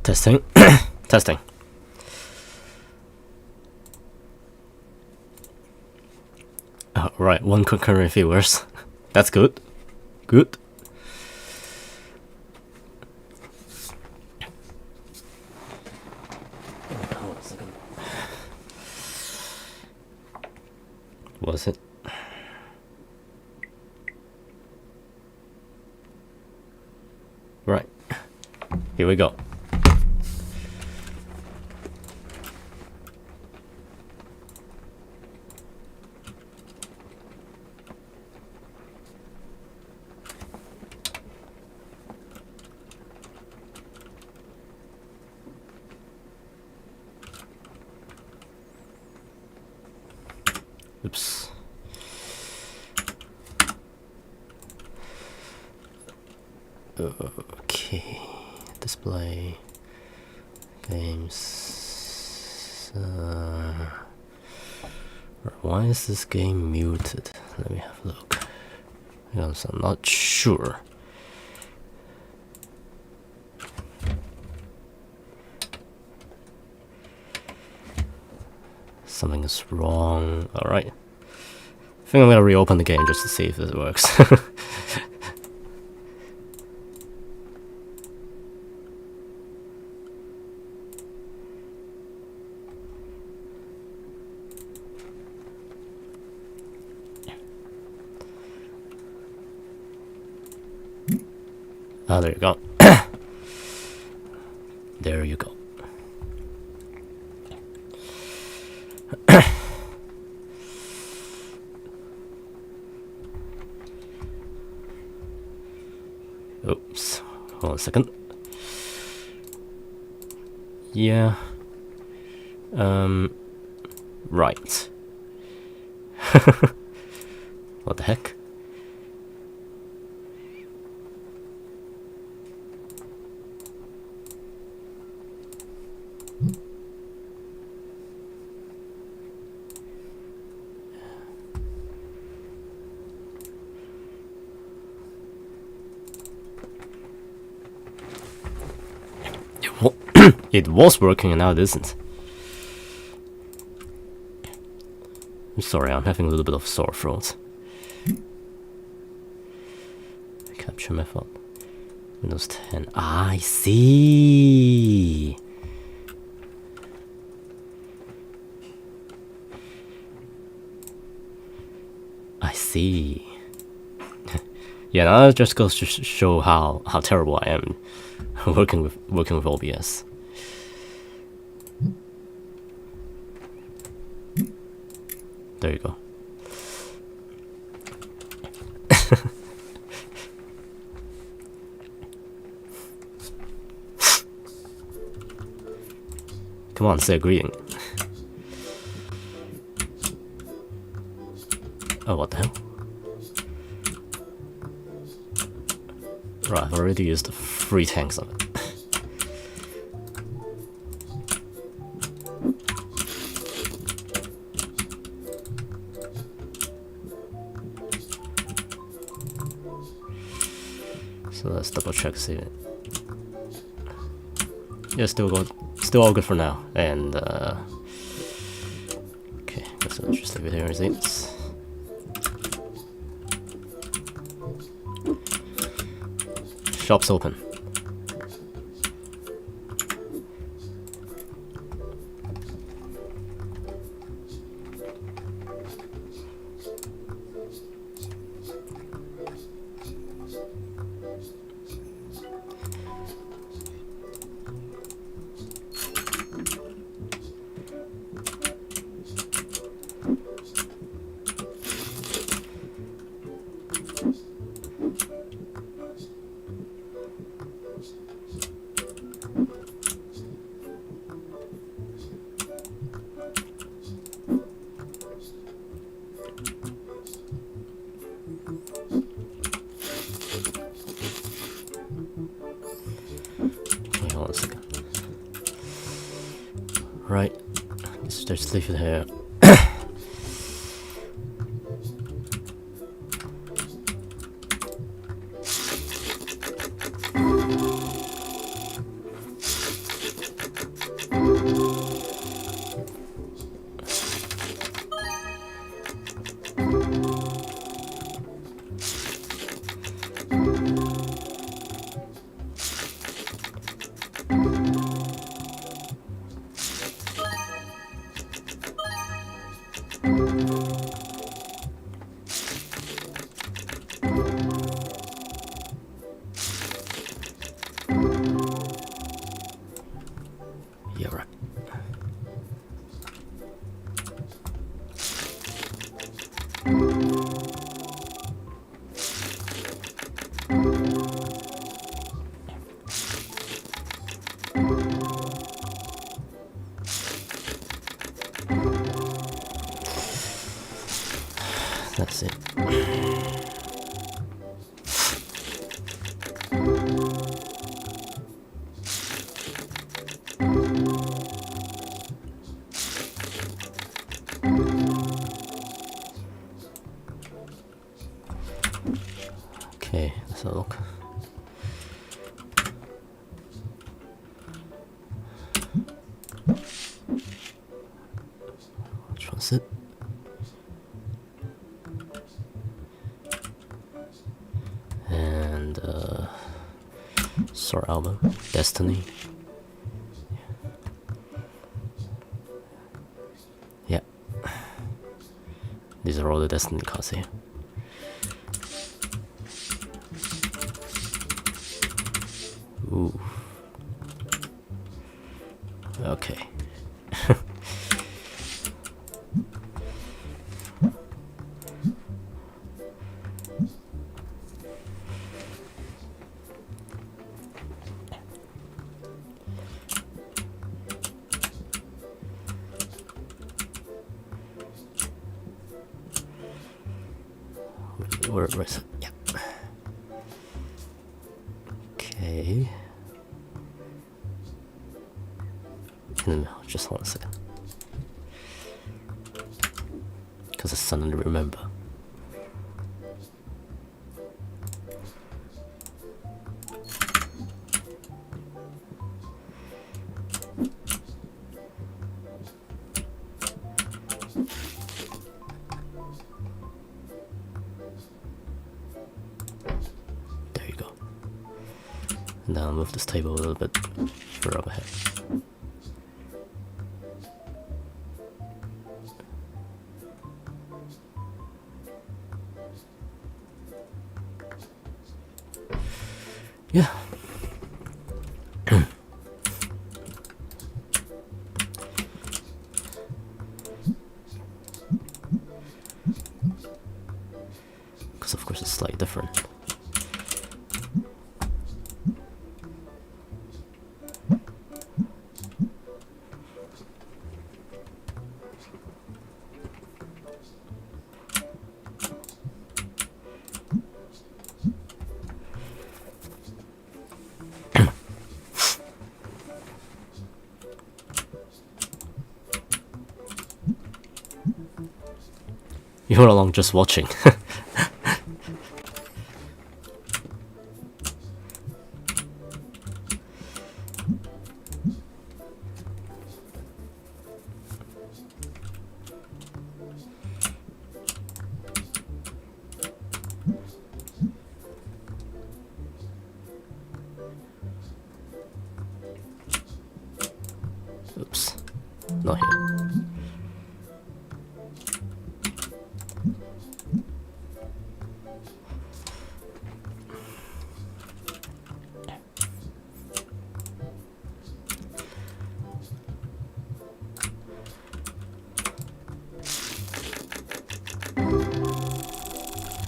Testing. Testing. Oh, right, 1 concurrent viewers. That's good. Good. Hold on a second. Was it? Right. Here we go. Oops. Okay. Display. Games. Why is this game muted? Let me have a look. Because I'm not sure. Something is wrong. Alright. I think I'm gonna reopen the game just to see if this works. Ah, there you go. There you go. Oops. Hold on a second. Yeah. Right. What the heck? It was working and now it isn't. I'm sorry, I'm having a little bit of sore throat. Capture method. Windows 10. Ah, I see. I see. Yeah, now it just goes to show how terrible I am working with OBS. There you go. Come on, say a greeting. Oh, what the hell? Right, I've already used 3 tanks of it. So let's double check, see it. Yeah, still all good for now. And okay, let's just leave it here as is. Shop's open. Hold on a second. Right, let's just leave it here. Yeah, right. That's it. Okay, let's have a look. Which one's it? And Soul Album, Destiny. Yeah. These are all the Destiny cards here. Ooh. Okay. Where is it? Yeah. Okay. In the middle, just 1 second. Because I suddenly remember. There you go. And now I'll move this table a little bit further up ahead. Yeah. Because of course it's slightly different. You're along just watching. Oops, not here.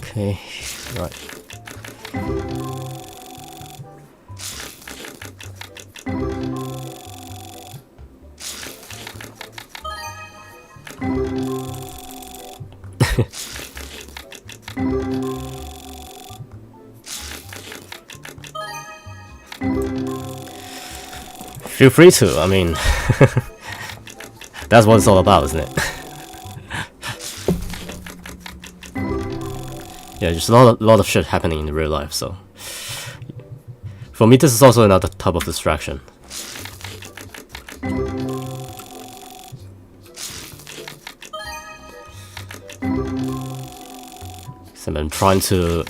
Okay, right. Feel free to, I mean, that's what it's all about, isn't it? Yeah, just a lot of shit happening in real life, so for me this is also another type of distraction. So I'm trying to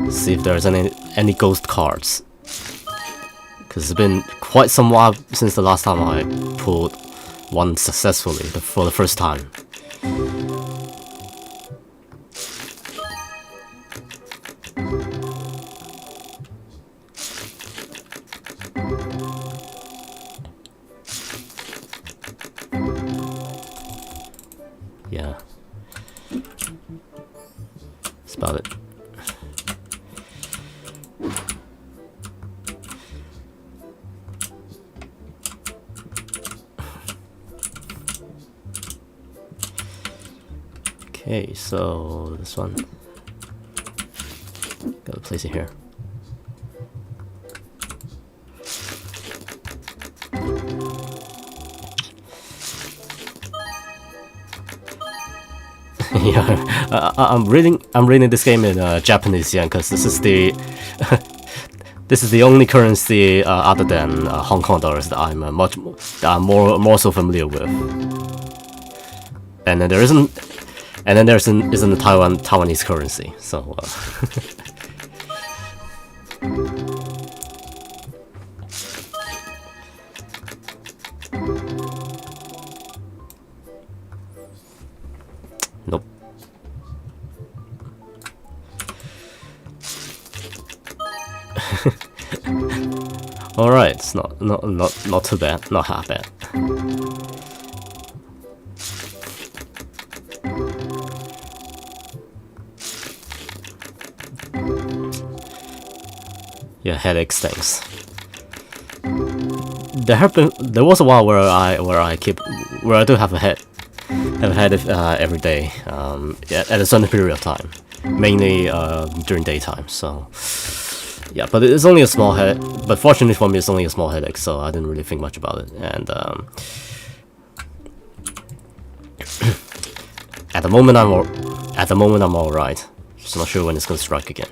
See if there's any ghost cards. Because it's been quite some while since the last time I pulled one successfully for the first time. Yeah. That's about it. Okay, so this one, gotta place it here. Yeah, I'm reading this game in Japanese yen because this is the this is the only currency other than Hong Kong dollars that I'm more so familiar with. And then there isn't. And then there's isn't the Taiwanese currency, so nope. All right, it's not too bad, not half bad. Yeah, headaches, thanks. There was a while where I do have a headache every day, at a certain period of time, mainly during daytime. So yeah, but it's only a small headache. But fortunately for me, it's only a small headache, so I didn't really think much about it. And at the moment I'm all right. Just not sure when it's gonna strike again.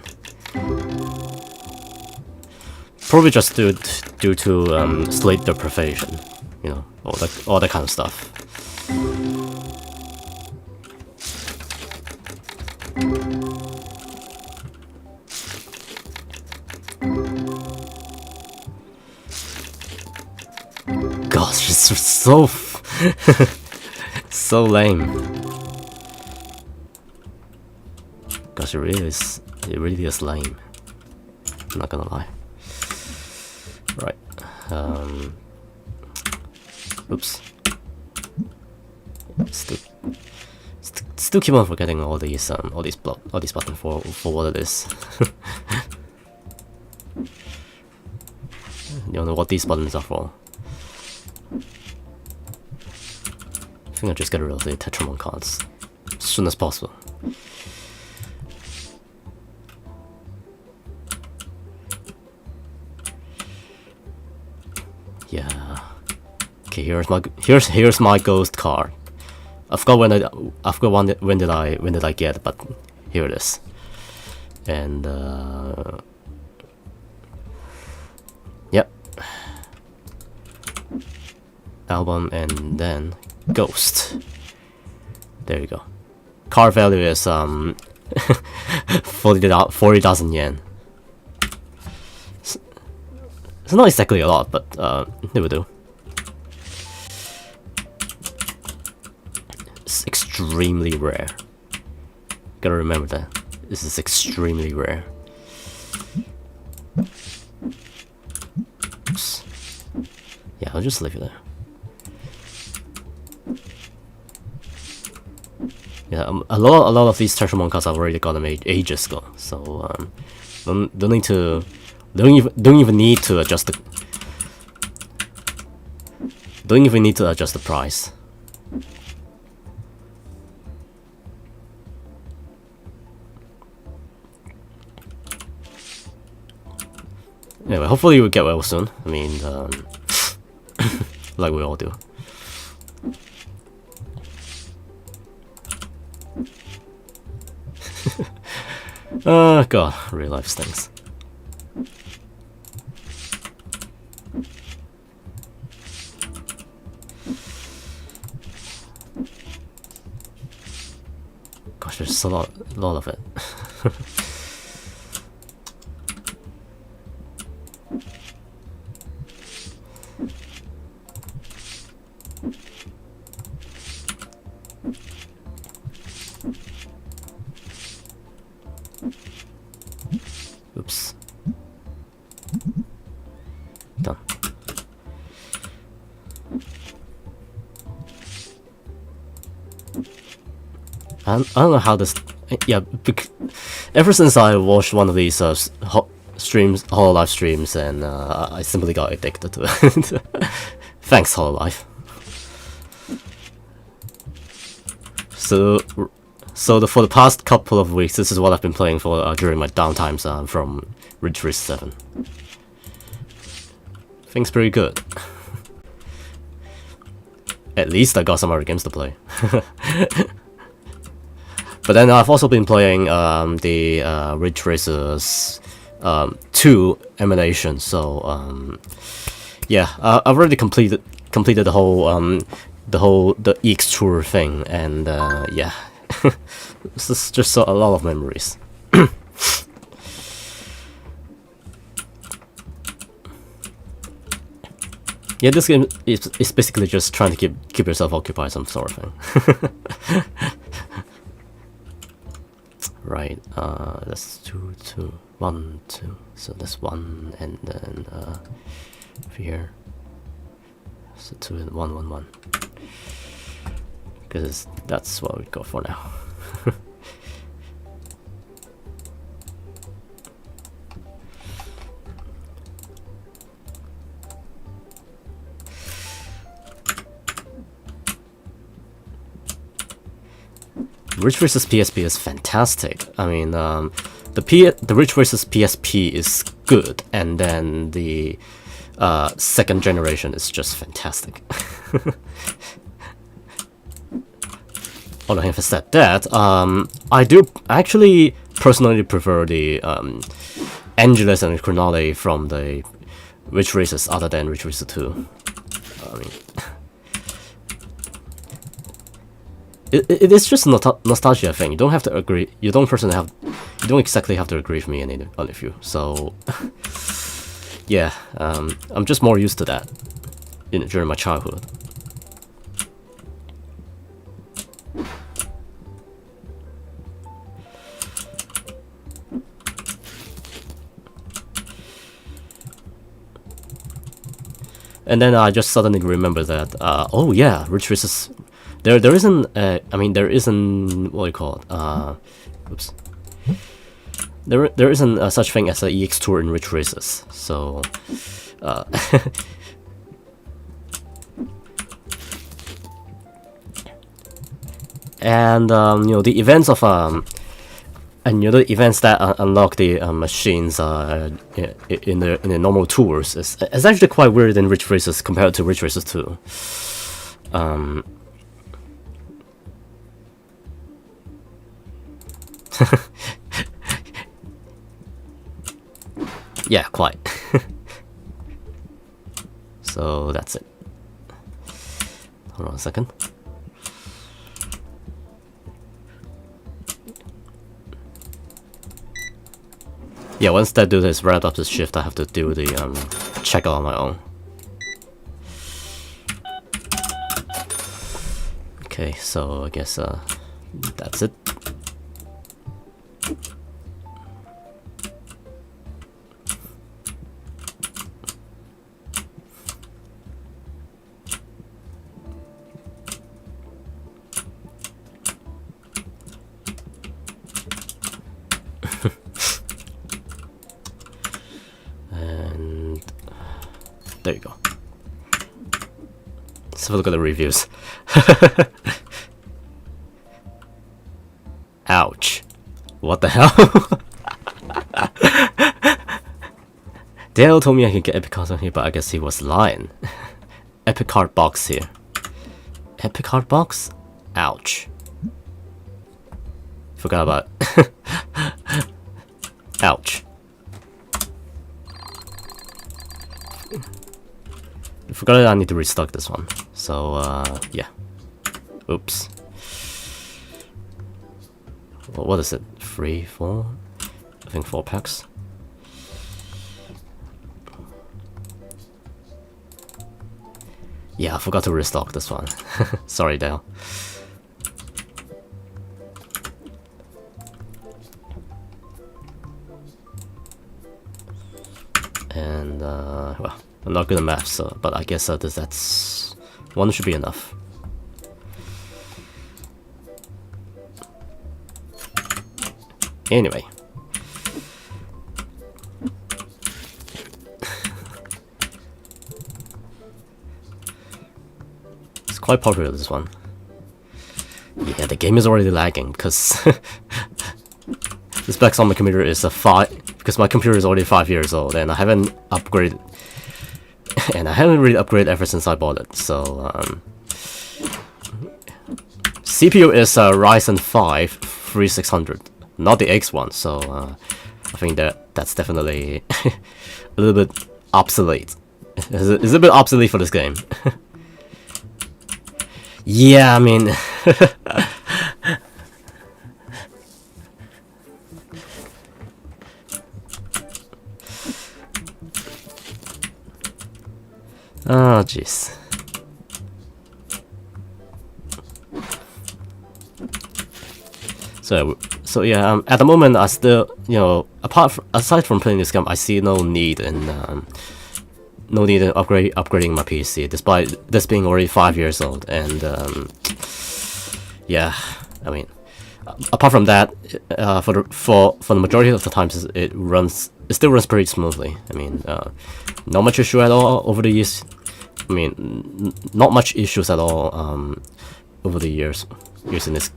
Probably just due to sleep deprivation, you know, all that kind of stuff. Gosh, it's so so lame. Gosh, it really is lame. I'm not gonna lie. Right. Oops. Still keep on forgetting all these buttons for what it is. You don't know what these buttons are for. I think I'll just get rid of the Tetramon cards as soon as possible. Yeah. Okay, here's my ghost card. I forgot when did I get it, but here it is. And yep. Album and then Ghost. There you go. Card value is 40,000 yen. It's not exactly a lot, but it will do. It's extremely rare. Gotta remember that. This is extremely rare. Oops. Yeah, I'll just leave it there. Yeah, a lot of these Tetramon cards I've already got them ages ago, so don't even need to adjust the price. Anyway, hopefully you will get well soon. I mean, like we all do. God, real life stinks. Gosh, there's a lot of it. Oops. Done. I don't know how this. Yeah, ever since I watched one of these streams, Hololive streams, and I simply got addicted to it. Thanks, Hololive. So for the past couple of weeks, this is what I've been playing for during my downtimes from Ridge Race 7. Things pretty good. At least I got some other games to play. But then I've also been playing the Ridge Racers 2 emulation. So yeah, I've already completed the whole the EX Tour thing, and yeah, this is just a lot of memories. Yeah, this game is basically just trying to keep yourself occupied, some sort of thing. Right, that's 2, 2, 1, 2. So that's 1, and then here. So 2 and 1, 1, 1. Because that's what we go for now. Ridge vs PSP is fantastic. I mean, the Ridge vs PSP is good, and then the second generation is just fantastic. Although having said that, I do actually personally prefer the Angeles and Chronale from the Ridge Races other than Ridge Racer 2. I mean, it is just nostalgia thing. You don't have to agree. You don't exactly have to agree with me on a few. So yeah, I'm just more used to that during my childhood. And then I just suddenly remember that, oh yeah, Ridge Races, there isn't, I mean, there isn't, what do you call it, oops, there isn't such thing as a EX Tour in Ridge Races, so, and, you know, the events of, and you know, the events that unlock the machines in the normal tours is actually quite weird in Ridge Races compared to Ridge Races 2. Yeah, quite. So that's it. Hold on a second. Yeah, once I do this, wrap up this shift, I have to do the checkout on my own. Okay, so I guess that's it. There you go. Let's have a look at the reviews. Ouch. What the hell? Dale told me I could get Epic Cards on here, but I guess he was lying. Epic Card box here. Epic Card box? Ouch. Forgot about it. Ouch. I forgot that I need to restock this one. So, yeah. Oops. Well, what is it? 3, 4? I think 4 packs. Yeah, I forgot to restock this one. Sorry, Dale. And well, I'm not good at math, so but I guess that's one should be enough. Anyway. It's quite popular, this one. Yeah, the game is already lagging because the specs on my computer is because my computer is already 5 years old and I haven't upgraded, and I haven't really upgraded ever since I bought it. So CPU is Ryzen 5 3600, not the X one. So I think that's definitely a little bit obsolete. It's a bit obsolete for this game. Yeah, I mean, oh jeez. So yeah, at the moment I still, aside from playing this game, I see no need in upgrading my PC, despite this being already 5 years old. And yeah, I mean, apart from that, for the majority of the times, it still runs pretty smoothly. I mean, not much issue at all over the years. I mean, not much issues at all over the years using this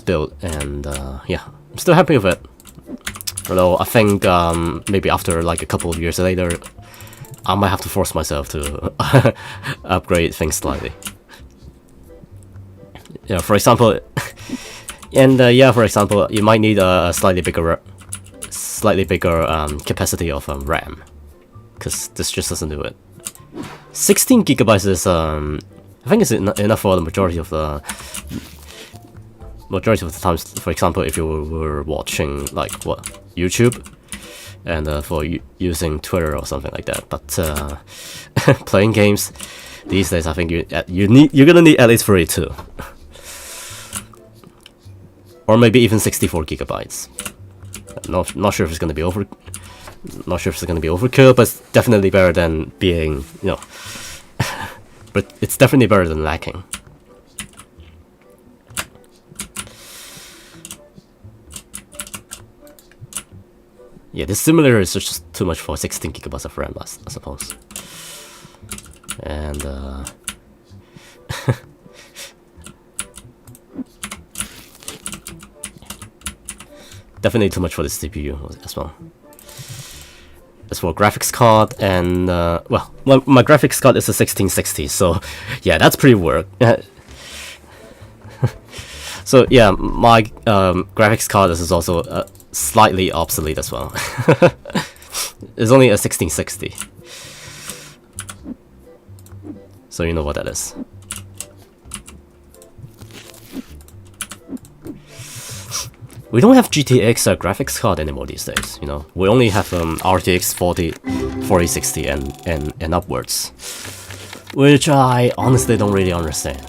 build. And yeah, I'm still happy with it. Although I think maybe after like a couple of years later, I might have to force myself to upgrade things slightly. Yeah, for example, and for example, you might need a slightly bigger capacity of RAM, because this just doesn't do it. 16 gigabytes is I think it's enough for the majority of the times. For example, if you were watching like YouTube, and for using Twitter or something like that. But playing games these days, I think you're gonna need at least 32, or maybe even 64 gigabytes. Not sure if it's gonna be overkill, but it's definitely better than being, but it's definitely better than lacking. Yeah, this simulator is just too much for 16 gigabytes of RAM, I suppose. And definitely too much for the CPU as well. As for graphics card, and well, my graphics card is a 1660, so yeah, that's pretty work. So yeah, my graphics card is also slightly obsolete as well. It's only a 1660, so you know what that is. We don't have GTX graphics card anymore these days. We only have RTX 4060 and upwards, which I honestly don't really understand.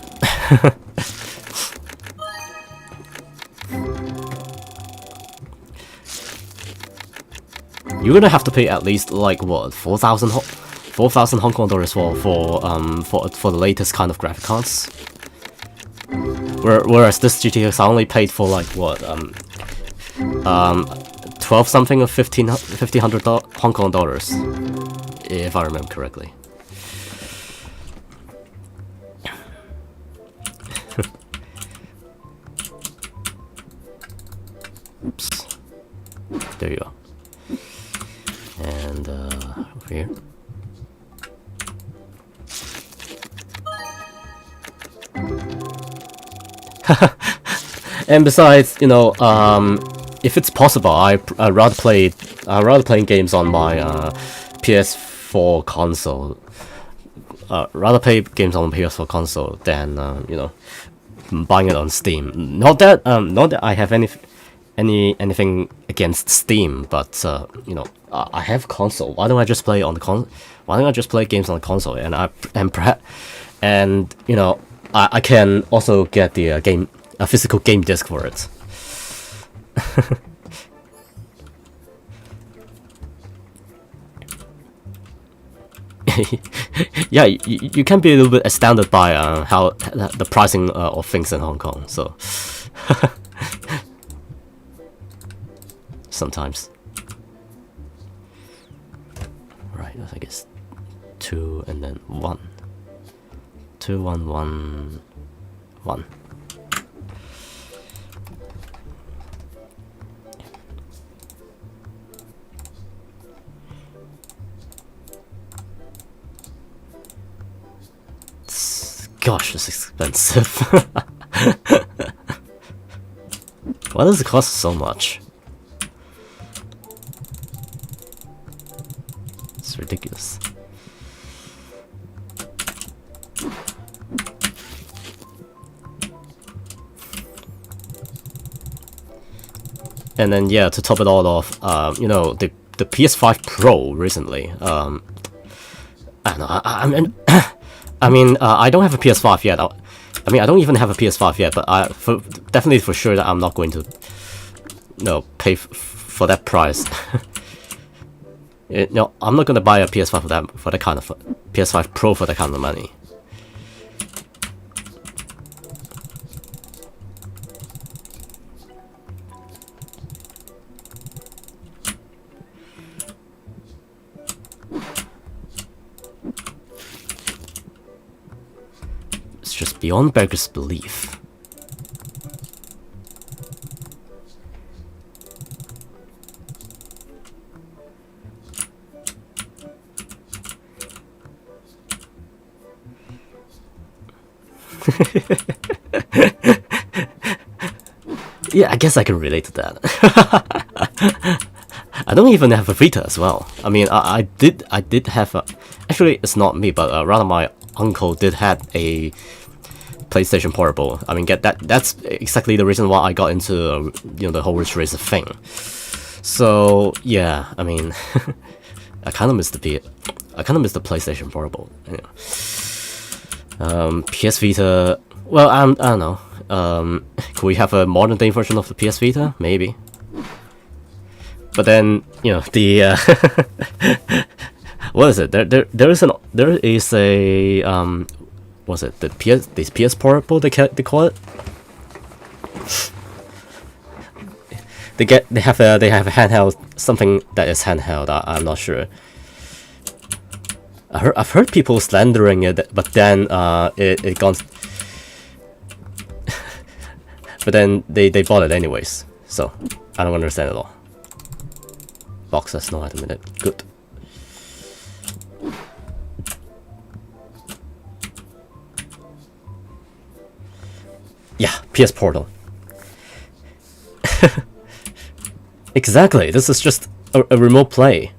You're gonna have to pay at least like what, 4,000 Hong Kong dollars for the latest kind of graphic cards. Whereas this GTX I only paid for like what 12 something of 1,500 Hong Kong dollars, if I remember correctly. Oops. There you go. And over here. And besides, if it's possible, I'd rather playing games on my PS4 console. Rather play games on PS4 console than buying it on Steam. Not that I have anything against Steam, but I have console. Why don't I just play on the Why don't I just play games on the console? And I can also get a physical game disc for it. yeah, you can be a little bit astounded by how the pricing of things in Hong Kong. So sometimes, right? I think it's 2 and then 1, 2 1 1 1. Gosh, it's expensive. Why does it cost so much? It's ridiculous. And then yeah, to top it all off, you know, the PS5 Pro recently. I don't know. I mean, I don't have a PS5 yet. I mean, I don't even have a PS5 yet, but definitely for sure that I'm not going to, pay for that price. No, I'm not going to buy a PS5 for that kind of PS5 Pro for that kind of money. Just beyond beggars' belief. Yeah, I guess I can relate to that. I don't even have a Vita as well. I mean, I did have a. Actually, it's not me, but rather my uncle did have a PlayStation Portable. I mean, that's exactly the reason why I got into the whole Ridge Racer thing. So yeah, I mean, I kind of miss the PlayStation Portable. PS Vita. Well, I don't know. Could we have a modern day version of the PS Vita? Maybe. But then the what is it? There is a was it the PS Portable they call it? They have a handheld, something that is handheld. I'm not sure. I've heard people slandering it, but then it gone. But then they bought it anyways, so I don't understand at all. Box has no item in it. Good. Yeah, PS Portal. Exactly. This is just a remote play.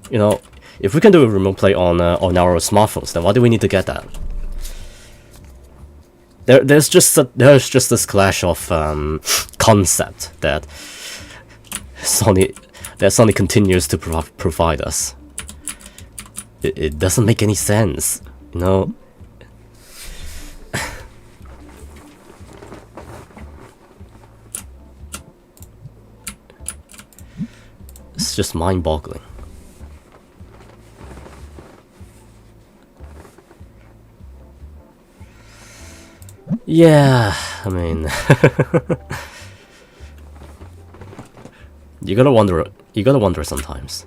If we can do a remote play on our smartphones, then why do we need to get that? There's just this clash of concept that Sony continues to provide us. It doesn't make any sense, It's just mind-boggling. Yeah, I mean, you gotta wonder sometimes.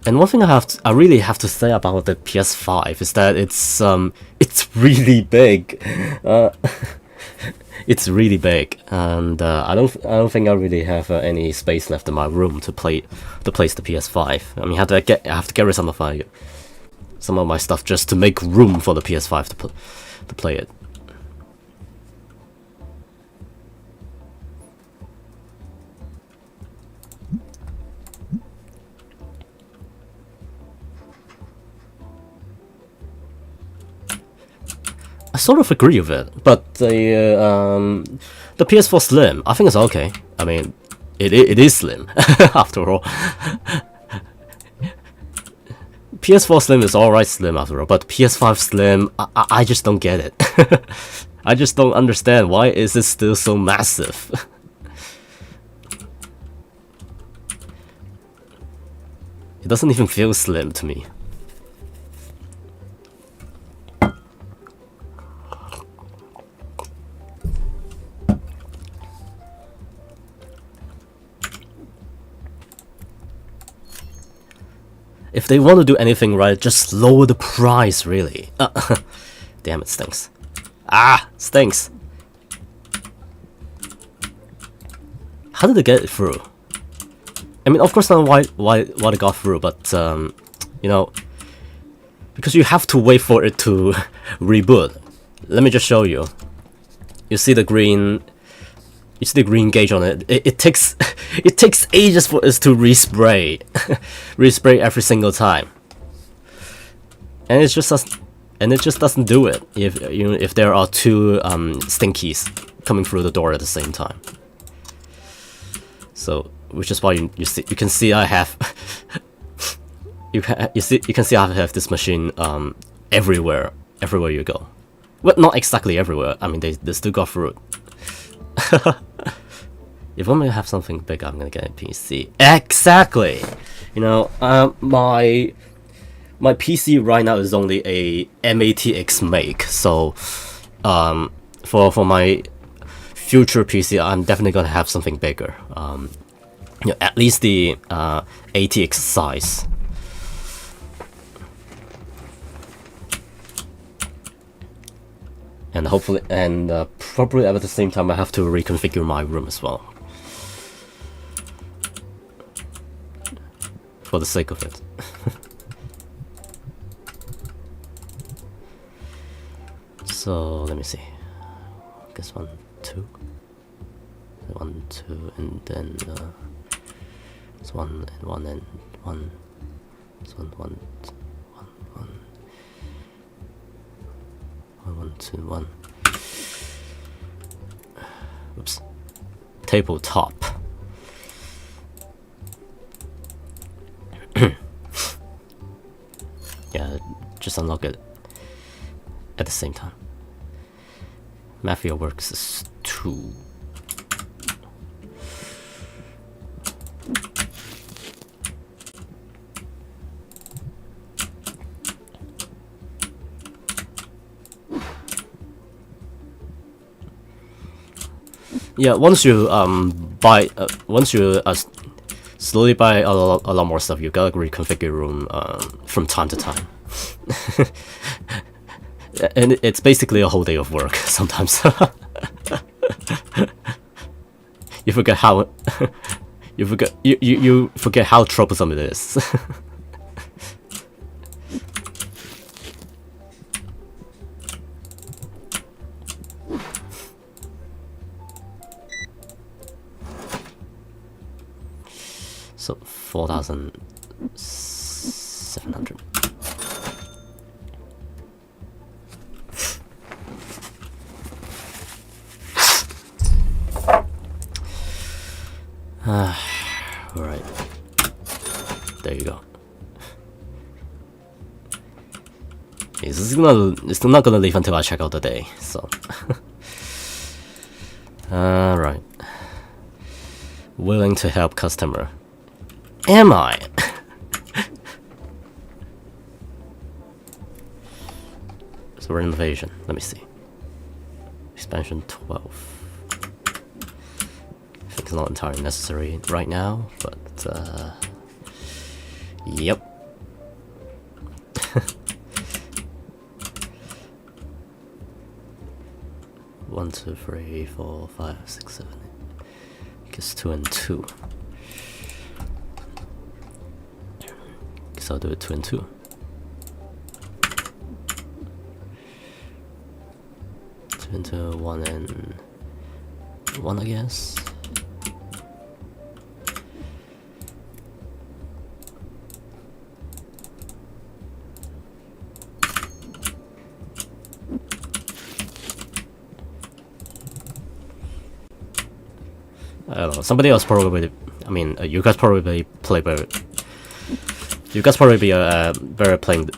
And one thing I really have to say about the PS5 is that it's really big. It's really big, and I don't think I really have any space left in my room to place the PS5. I mean, I have to get rid of some of my stuff just to make room for the PS5 to play it. I sort of agree with it, but the PS4 Slim, I think it's okay. I mean, it is slim after all. PS4 Slim is alright slim after all, but PS5 Slim, I just don't get it. I just don't understand why is it still so massive. It doesn't even feel slim to me. If they want to do anything right, just lower the price, really. Damn, it stinks. Ah, stinks. How did they get it through? I mean, of course, I don't know why it got through, but you know, because you have to wait for it to reboot. Let me just show you. You see the green. You see the green gauge on it. It takes it takes ages for us to respray, respray every single time, and it just doesn't do it if there are two stinkies coming through the door at the same time. So, which is why you can see I have you can see I have this machine everywhere you go. Well, not exactly everywhere. I mean, they still got through it. If I'm gonna have something big, I'm gonna get a PC. Exactly. You know, my PC right now is only a MATX make, so for my future PC, I'm definitely gonna have something bigger. You know, at least the ATX size. And hopefully, and probably at the same time, I have to reconfigure my room as well, for the sake of it. So let me see. I guess 1, 2, 1, 2, and then it's 1 and 1 and 1. It's 1, 1, 1, 1. 1, 2, 1. Oops. Tabletop. Yeah, just unlock it at the same time. Mafia works is 2. Yeah, once you slowly buy a lot more stuff, you gotta reconfigure your room from time to time. And it's basically a whole day of work sometimes. You forget how you forget how troublesome it is. So 4,700. Alright. There you go. It's not gonna leave until I check out the day, so. Alright. Willing to help customer. Am I? So renovation, let me see. Expansion 12. I think it's not entirely necessary right now, but yep. One, 2, 3, 4, 5, 6, 7, 8. I guess 2 and 2. Guess I'll do it 2 and 2. 2 and 2, 1 and 1, I guess. I don't know. Somebody else probably. I mean, you guys probably play better. You guys probably be better playing,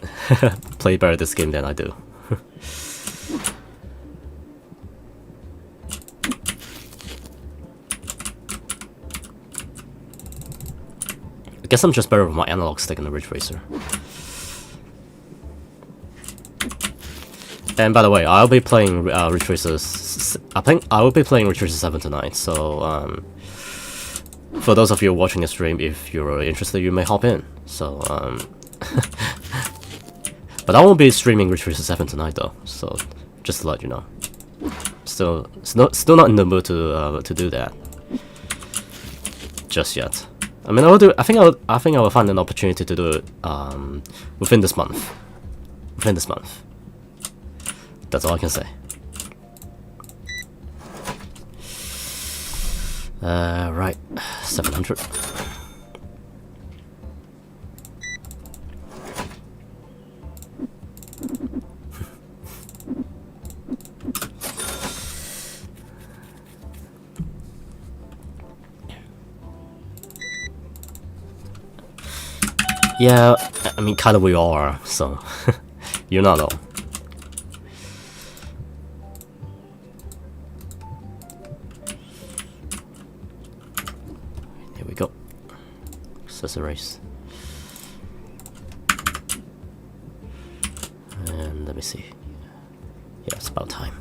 play better this game than I do. guess I'm just better with my analog stick and the ridge racer. And by the way, I'll be playing Ridge Racer. I think I will be playing Ridge Racer 7 tonight. So for those of you watching the stream, if you're really interested, you may hop in. So but I won't be streaming Ridge Racer 7 tonight though. So just to let you know, still not in the mood to do that just yet. I mean, I will do. I think I will find an opportunity to do it within this month. That's all I can say. Right, 700. Yeah, I mean, kind of we all are, so you're not all. Here we go. Accessories. And let me see. Yeah, it's about time.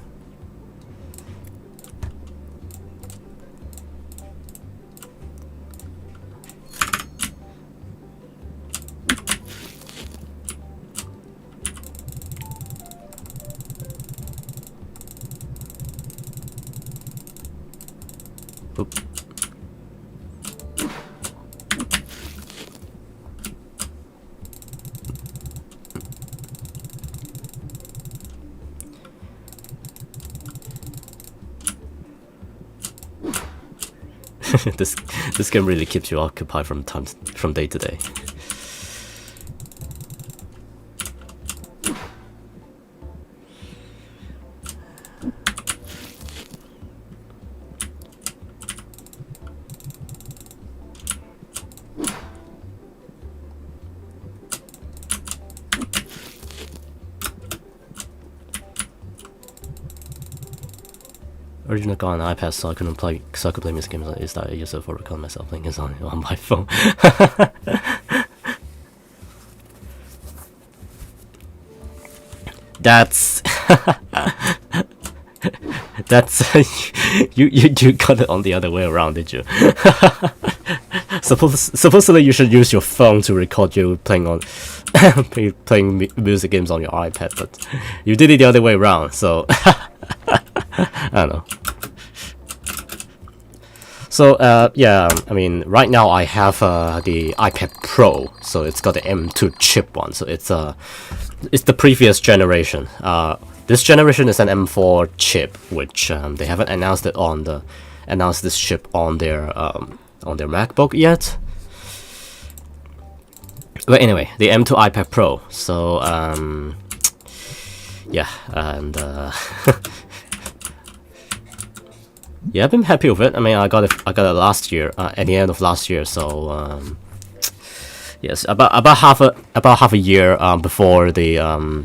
Oop. This game really keeps you occupied from day to day. Original got an iPad, so I couldn't play. So I could play music games. Is that I use it for recording myself playing games on my phone? That's you got it on the other way around, did you? Supposedly you should use your phone to record you playing on playing music games on your iPad, but you did it the other way around. So I don't know. So yeah, I mean, right now I have the iPad Pro, so it's got the M2 chip one. So it's the previous generation. This generation is an M4 chip, which they haven't announced this chip on their MacBook yet. But anyway, the M2 iPad Pro. So yeah, and yeah, I've been happy with it. I mean, I got it last year, at the end of last year. So yes, about half a year before the M4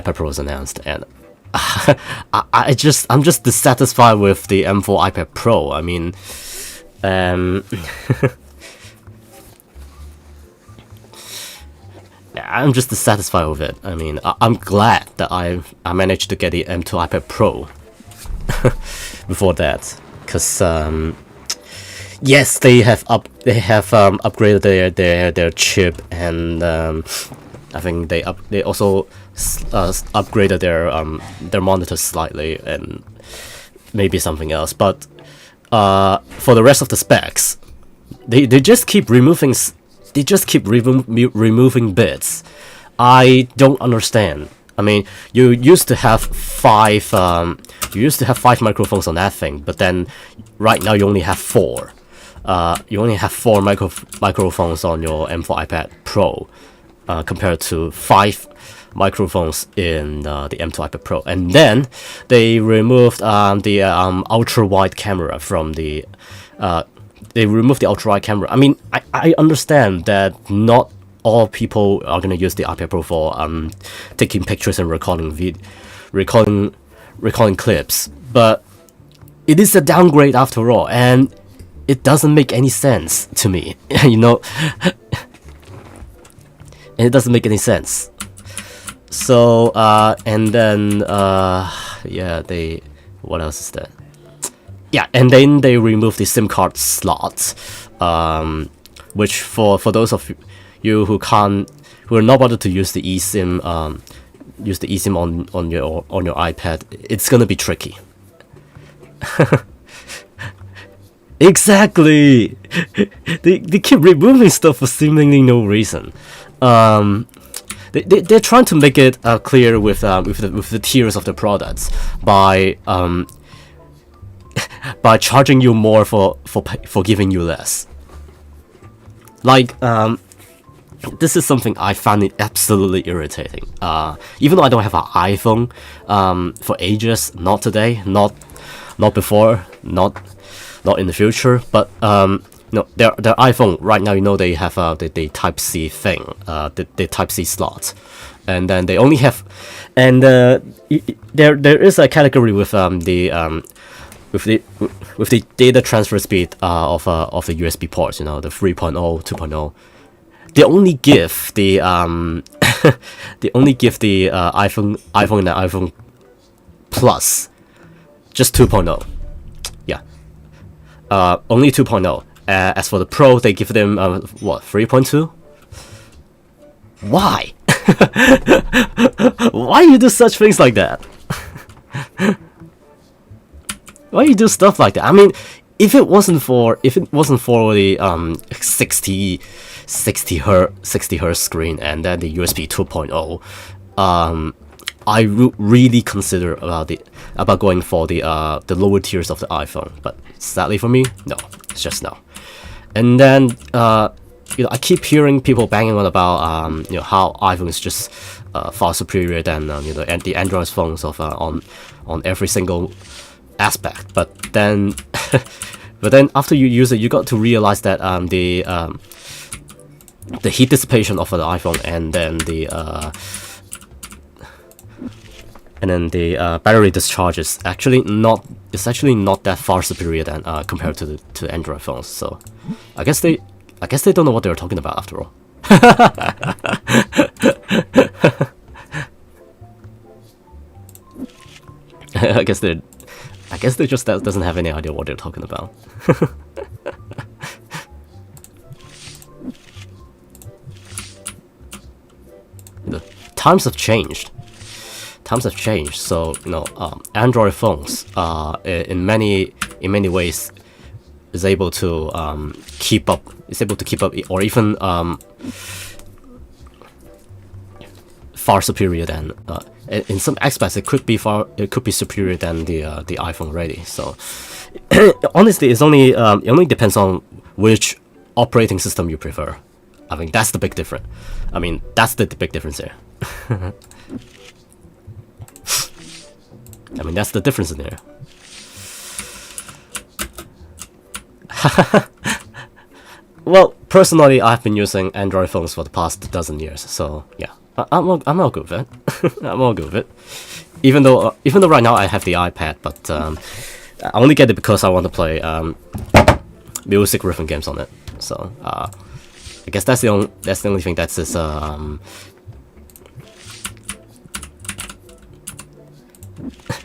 iPad Pro was announced, and I'm just dissatisfied with the M4 iPad Pro. I mean, I'm just dissatisfied with it. I mean, I'm glad that I managed to get the M2 iPad Pro before that, because yes, they have upgraded their chip, and I think they also upgraded their monitor slightly, and maybe something else. But for the rest of the specs, they just keep removing removing bits. I don't understand. I mean, you used to have five microphones on that thing, but then right now you only have 4. You only have 4 microphones on your M4 iPad Pro, compared to 5 microphones in the M2 iPad Pro. And then they removed the ultra wide camera from the. They removed the ultra wide camera. I mean, I understand that not all people are gonna use the iPad Pro for taking pictures and recording clips, but it is a downgrade after all. And it doesn't make any sense to me. You know, and it doesn't make any sense. So and then yeah, they, what else is that? Yeah, and then they remove the SIM card slots, which for those of you who are not able to use the eSIM on your iPad, it's gonna be tricky. Exactly. They keep removing stuff for seemingly no reason. They're trying to make it clear with the tiers of the products by charging you more for giving you less. Like, this is something I find it absolutely irritating. Even though I don't have an iPhone for ages, not today, not before, not in the future, but no, their iPhone right now, you know, they have the Type C thing, the Type C slot, and then they only have, and there is a category with the data transfer speed of the USB ports, you know, the 3.0, 2.0. They only give the iPhone and the iPhone Plus just 2.0. Yeah, only 2.0. As for the Pro, they give them what, 3.2? Why? Why you do such things like that? Why you do stuff like that? I mean, if it wasn't for the 60 hertz screen and then the USB 2.0, I would really consider about going for the lower tiers of the iPhone. But sadly for me, no, it's just no. And then you know, I keep hearing people banging on about you know, how iPhone is just far superior than you know, the Android phones of on every single aspect. But then after you use it, you got to realize that the heat dissipation of the iPhone and then the battery discharge is actually not that far superior than compared to the Android phones. So I guess they don't know what they're talking about after all. I guess they just doesn't have any idea what they're talking about. The times have changed. So you know, Android phones in many ways is able to keep up, or even far superior than in some aspects it could be superior than the iPhone already. So honestly, it only depends on which operating system you prefer. I mean, that's the big difference. That's the big difference there. I mean, that's the difference in there. Well, personally, I've been using Android phones for the past dozen years, so yeah, I'm all good with it. I'm all good with it. Even though right now I have the iPad, but I only get it because I want to play music rhythm games on it. So I guess that's the only thing that's this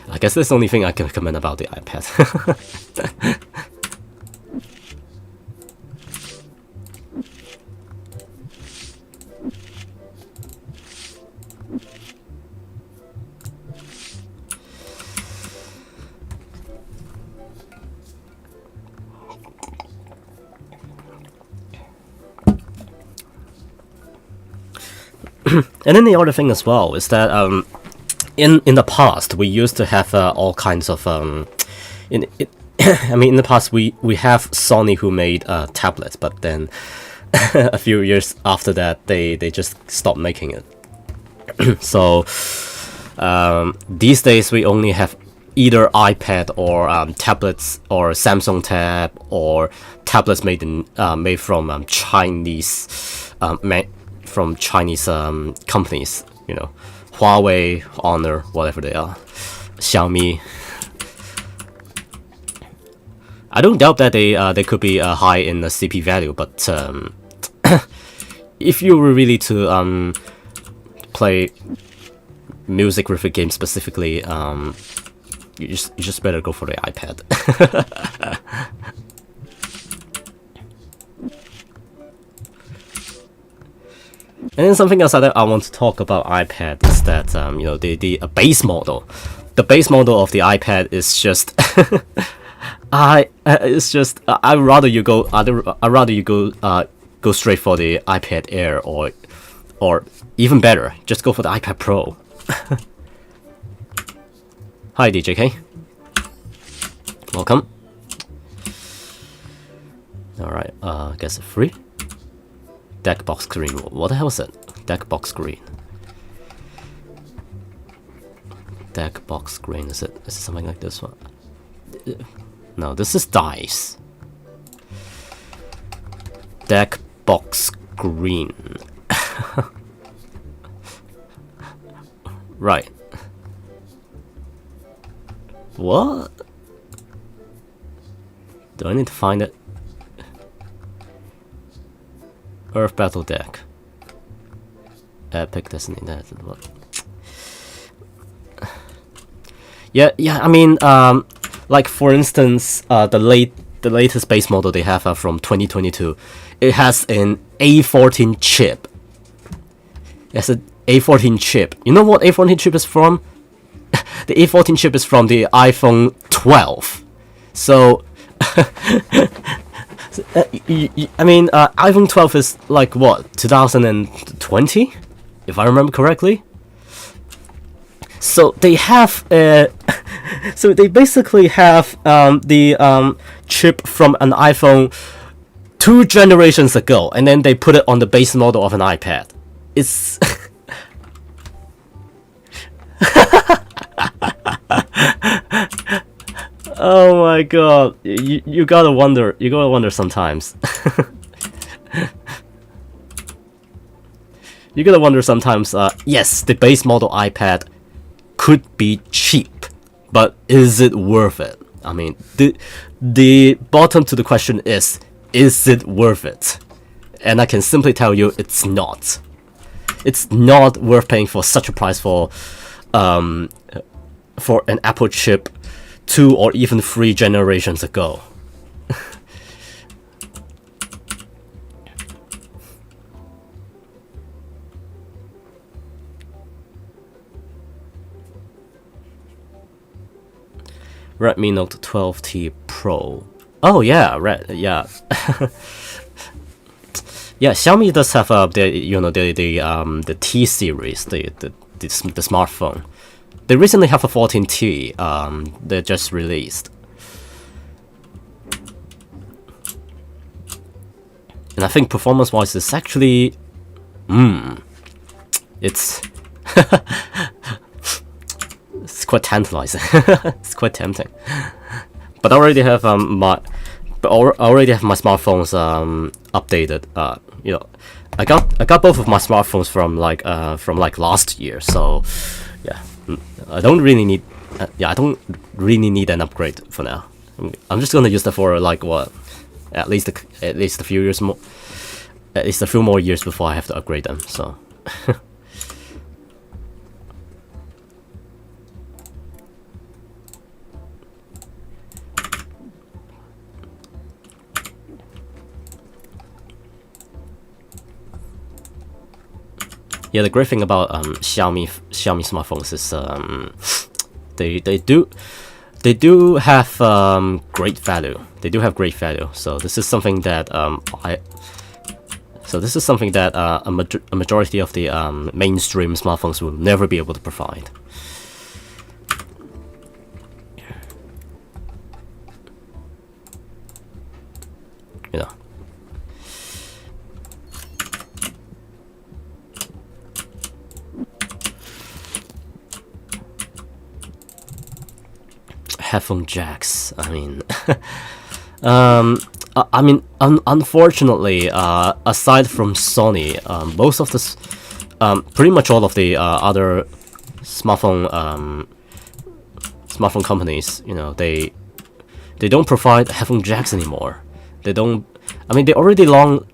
I guess that's the only thing I can comment about the iPad. And then the other thing as well is that in the past we used to have all kinds of in the past we have Sony who made tablets, but then a few years after that they just stopped making it. So these days we only have either iPad or tablets, or Samsung Tab, or tablets made from Chinese companies, you know, Huawei, Honor, whatever they are, Xiaomi. I don't doubt that they could be high in the CP value, but if you were really to play music with a game specifically, you just better go for the iPad. And then something else that I want to talk about iPad is that you know, the base model, the base model of the iPad is just I'd rather you go go straight for the iPad Air, or even better, just go for the iPad Pro. Hi DJK, welcome. All right, I guess free. Deck box green. What the hell is it? Deck box green. Deck box green. Is it something like this one? No, this is dice. Deck box green. Right. What? Do I need to find it? Earth Battle deck. Epic Destiny. That's what. Yeah. I mean, like for instance, the latest base model they have from 2022. It has an A14 chip. It's an A14 chip. You know what A14 chip is from? The A14 chip is from the iPhone 12. So. I mean, iPhone 12 is like what, 2020, if I remember correctly. So they have so they basically have the chip from an iPhone 2 generations ago, and then they put it on the base model of an iPad. It's oh my god, you gotta wonder sometimes. You gotta wonder sometimes, yes, the base model iPad could be cheap, but is it worth it? I mean, the bottom to the question is it worth it? And I can simply tell you it's not. It's not worth paying for such a price for an Apple chip 2 or even 3 generations ago. Redmi Note 12T Pro. Oh yeah, yeah. Yeah, Xiaomi does have the T series, the smartphone. They recently have a 14T they just released. And I think performance-wise it's actually it's it's quite tantalizing. It's quite tempting. But I already have my smartphones updated. You know, I got both of my smartphones from like last year, so yeah. I don't really need an upgrade for now. I'm just gonna use that for like what, at least a few years more, at least a few more years before I have to upgrade them. So. Yeah, the great thing about Xiaomi smartphones is they do have great value. They do have great value. So this is something that a majority of the mainstream smartphones will never be able to provide. You know. Headphone jacks. I mean, unfortunately, aside from Sony, most of the, pretty much all of the other smartphone companies, you know, they they don't provide headphone jacks anymore. They don't. I mean, they already long.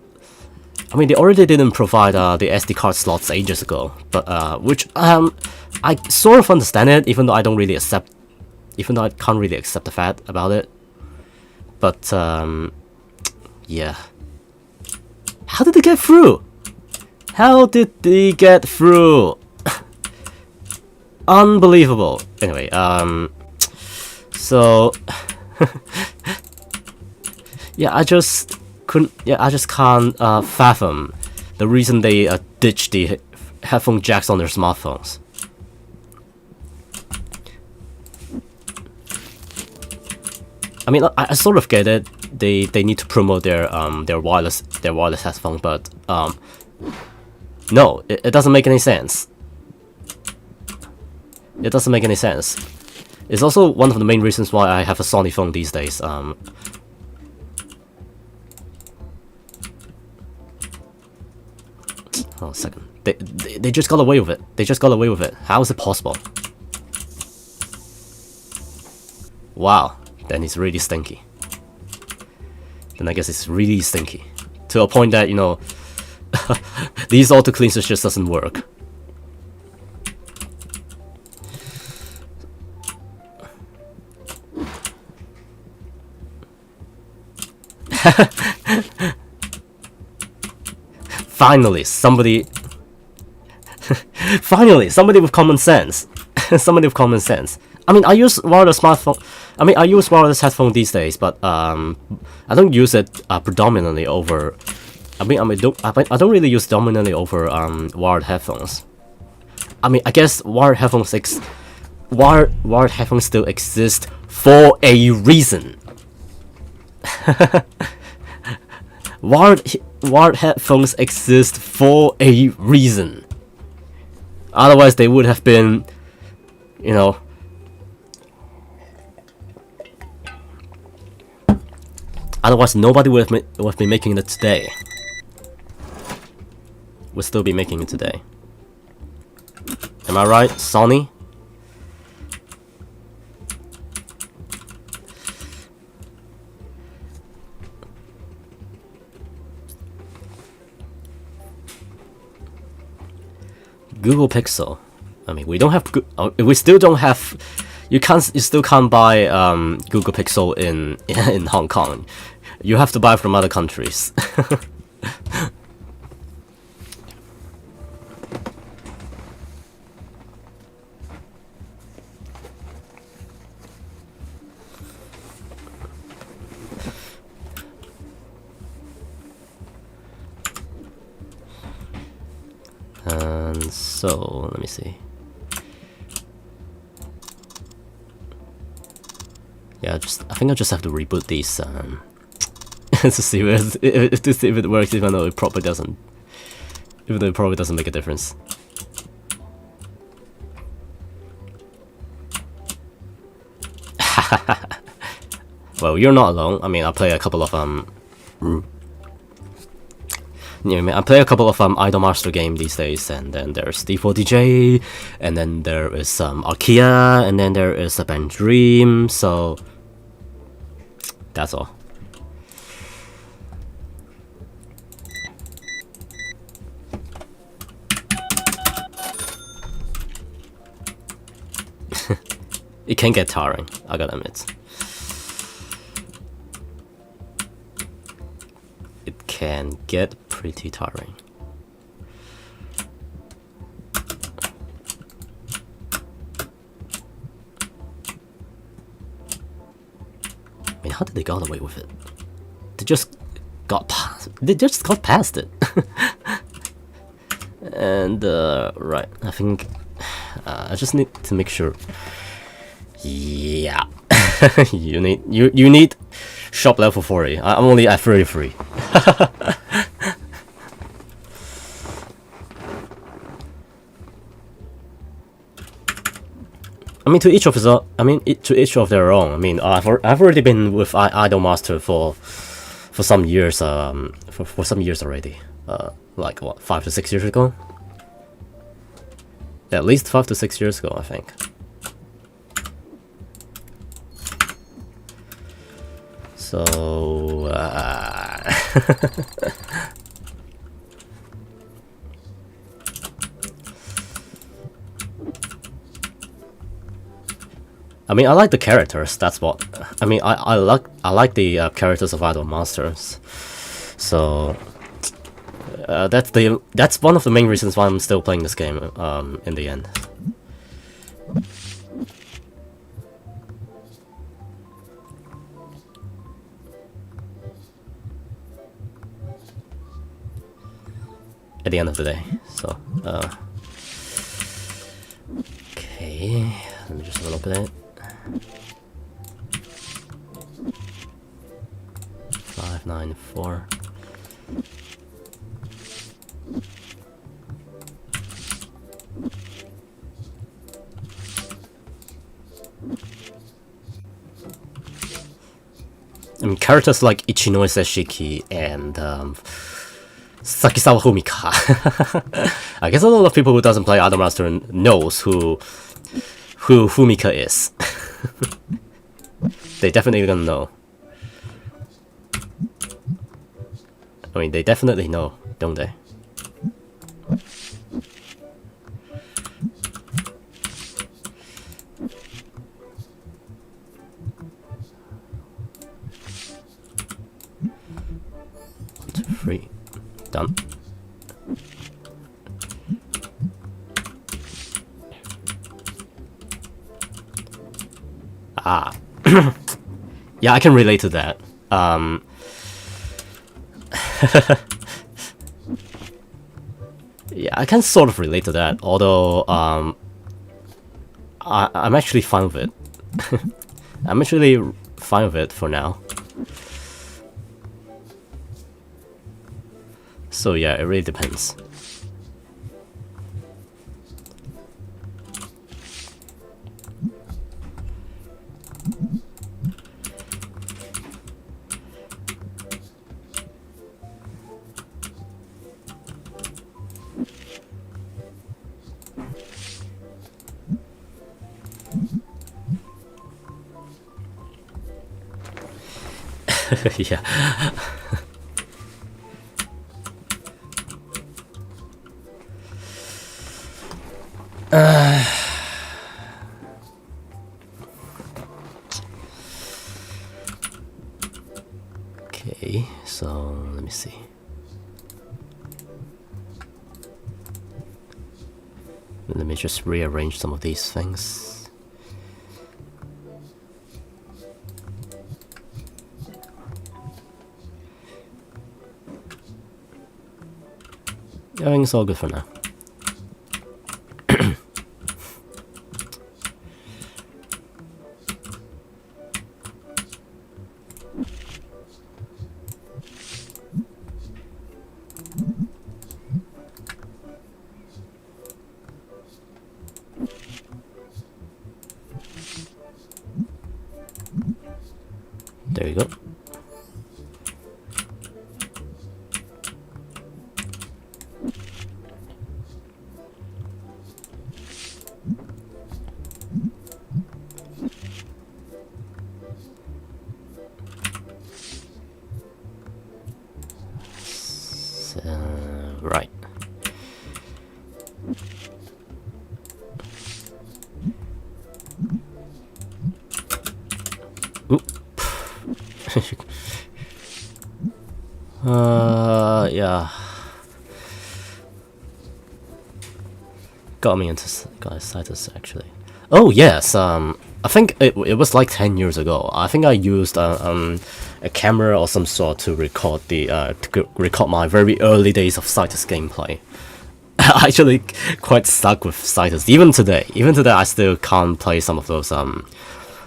I mean, they already didn't provide the SD card slots ages ago. But which I sort of understand it, even though I don't really accept. Even though I can't really accept the fact about it. But yeah. How did they get through? How did they get through? Unbelievable. Anyway, so yeah, I just couldn't. Yeah, I just can't fathom the reason they ditched the headphone jacks on their smartphones. I mean, I sort of get it. They need to promote their wireless headphone, but no, it doesn't make any sense. It doesn't make any sense. It's also one of the main reasons why I have a Sony phone these days. Oh, a second. They just got away with it. They just got away with it. How is it possible? Wow. Then it's really stinky. Then I guess it's really stinky. To a point that, you know, these auto cleansers just doesn't work. Finally, somebody with common sense. Somebody with common sense. I mean, I use wireless smartphone. I mean, I use wireless headphone these days, but I don't use it predominantly over. I don't really use dominantly over wired headphones. I mean, I guess wired headphones still exist for a reason. Wired headphones exist for a reason. Otherwise, they would have been, you know. Otherwise, nobody would have been making it today. Would still be making it today. Am I right, Sony? Google Pixel. I mean, we don't have. We still don't have. You still can't buy Google Pixel in Hong Kong. You have to buy from other countries. And so let me see. Yeah, I think I just have to reboot these to see if it works, even though it probably doesn't. Even though it probably doesn't make a difference. Well, you're not alone. I mean, I play a couple of yeah, I play a couple of Idol Master game these days, and then there's D4DJ, and then there is Archaea, and then there is a Band Dream, so that's all. It can get tiring, I gotta admit. It can get pretty tiring. I mean, how did they get away with it? They just got past it. And right, I think I just need to make sure. Yeah. you need shop level 40. I'm only at 33. I mean, to each of his own. I mean, to each of their own. I mean, I've already been with Idol Master for some years. For some years already. Like what, 5 to 6 years ago? Yeah, at least 5 to 6 years ago, I think. So I mean, I like the characters. That's what I mean. I like the characters of Idol Monsters. So that's one of the main reasons why I'm still playing this game. In the end. At the end of the day. So okay, let me just have a look at it. 594. I mean, characters like Ichinoi Seshiki and Sakisawa Humika. I guess a lot of people who doesn't play Idol Master knows who Humika is. They definitely gonna know. I mean, they definitely know, don't they? Free. Done. Ah. Yeah, I can relate to that. Yeah, I can sort of relate to that, although I'm actually fine with it. I'm actually fine with it for now. So yeah, it really depends. Yeah. Okay, so let me see. Let me just rearrange some of these things. I think it's all good for now. There you go. Right. Oop. Yeah. Got me into Citus actually. Oh yes. I think it was like 10 years ago. I think I used a camera or some sort to record record my very early days of Citus gameplay. I actually quite stuck with Citus even today. Even today, I still can't play some of those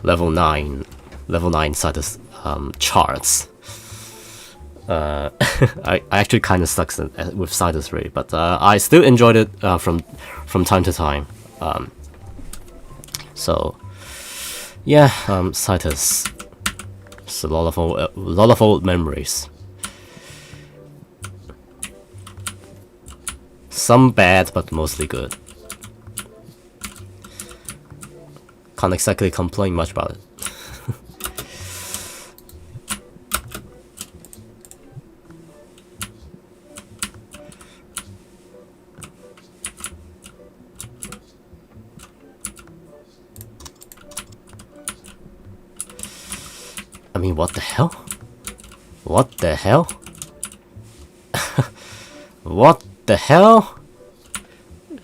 level 9 Citus charts. I actually kind of stuck with Citus Ray, but I still enjoyed it from time to time. So yeah, Citus. It's a lot of old memories. Some bad, but mostly good. Can't exactly complain much about it. mean, what the hell? What the hell? What the hell?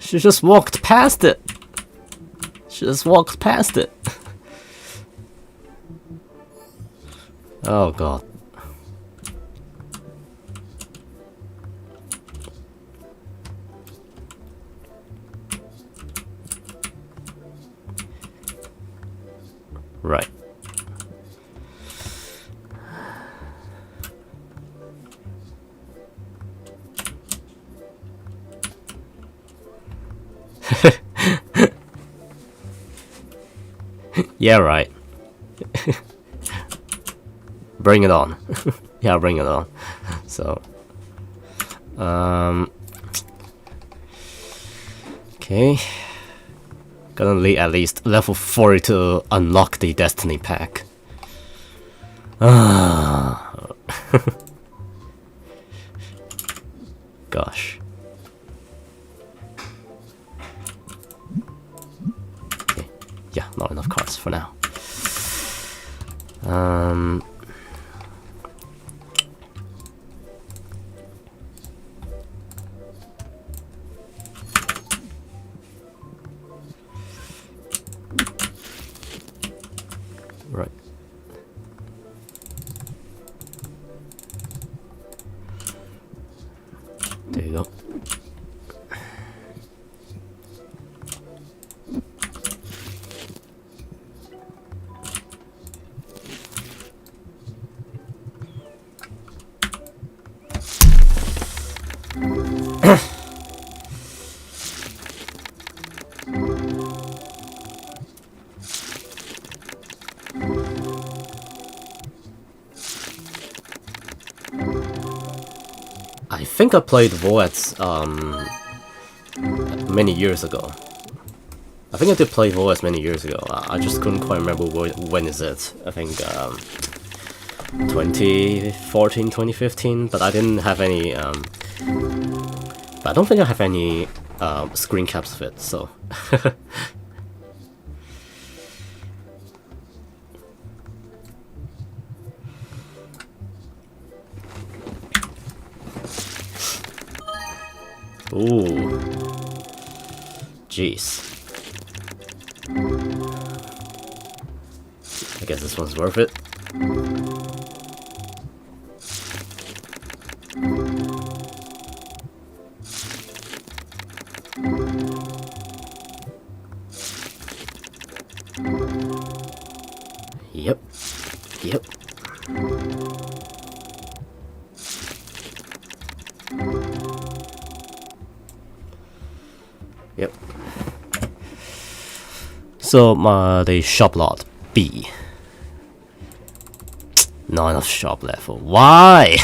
She just walked past it. She just walked past it. Oh god. Right. Yeah, right. Bring it on. Yeah, bring it on. So, okay. Gonna need at least level 40 to unlock the Destiny pack. Gosh. Okay. Yeah, not enough cards for now. Right. There you go. I think I played Voets many years ago. I think I did play Voets many years ago. I just couldn't quite remember when is it. I think 2014, 2015, but I didn't have any but I don't think I have any screen caps of it, so ooh. Jeez. I guess this one's worth it. Yep. Yep. Yep. So the shop lot B. Not enough shop level. Why?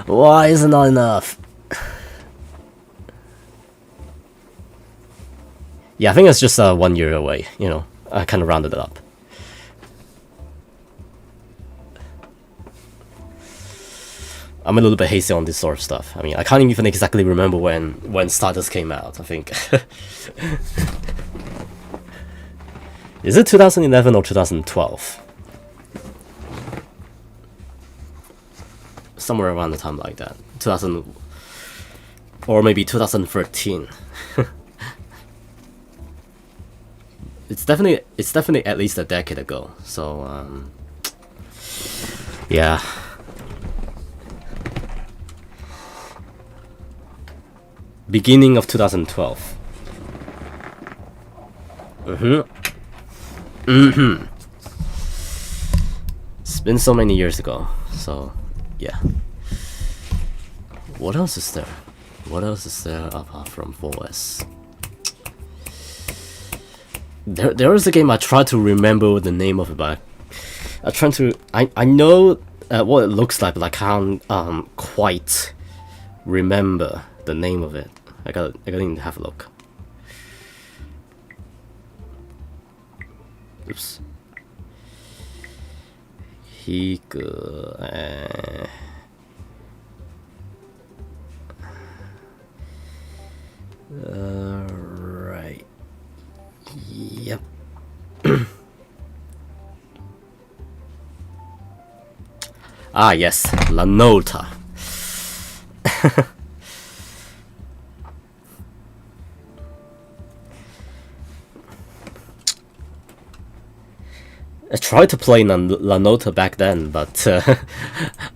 Why is it not enough? Yeah, I think it's just 1 year away, you know. I kind of rounded it up. I'm a little bit hasty on this sort of stuff. I mean, I can't even exactly remember when Stardust came out, I think. Is it 2011 or 2012? Somewhere around the time like that. 2000 or maybe 2013. It's definitely at least a decade ago. So yeah. Beginning of 2012. It's been so many years ago, so yeah. What else is there? What else is there apart from 4S? There is a game I tried to remember the name of it, but I know what it looks like, but I can't quite remember the name of it. I gotta have a look. Oops. Right. Yep. Ah, yes, Lanota. I tried to play Lanota back then, but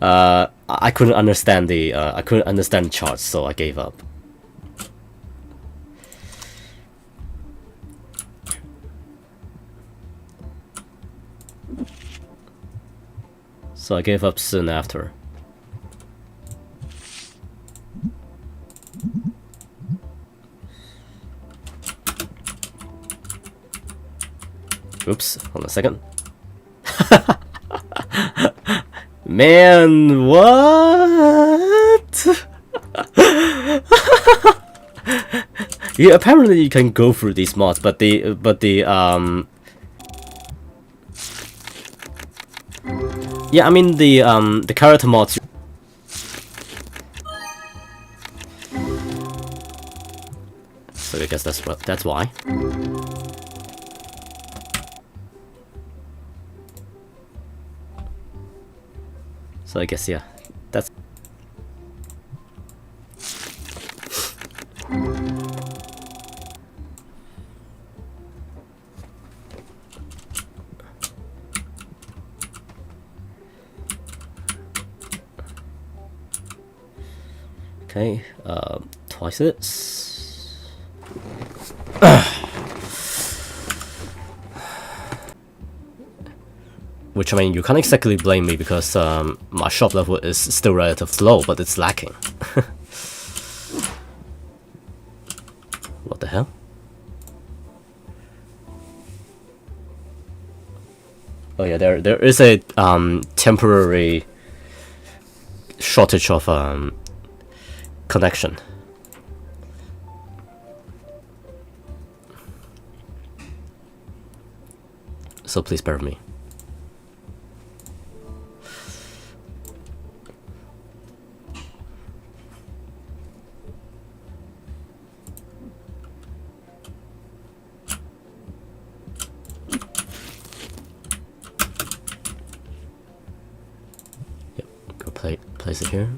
I couldn't understand the charts, so I gave up. So I gave up soon after. Oops, hold on a second. Man, what? Yeah, apparently you can go through these mods, but the yeah, I mean the character mods. So I guess that's why. So I guess, yeah, that's... Okay, twice this. Which, I mean, you can't exactly blame me because my shop level is still relatively low, but it's lacking. What the hell? Oh yeah, there is a temporary shortage of connection. So please bear with me. Place it here.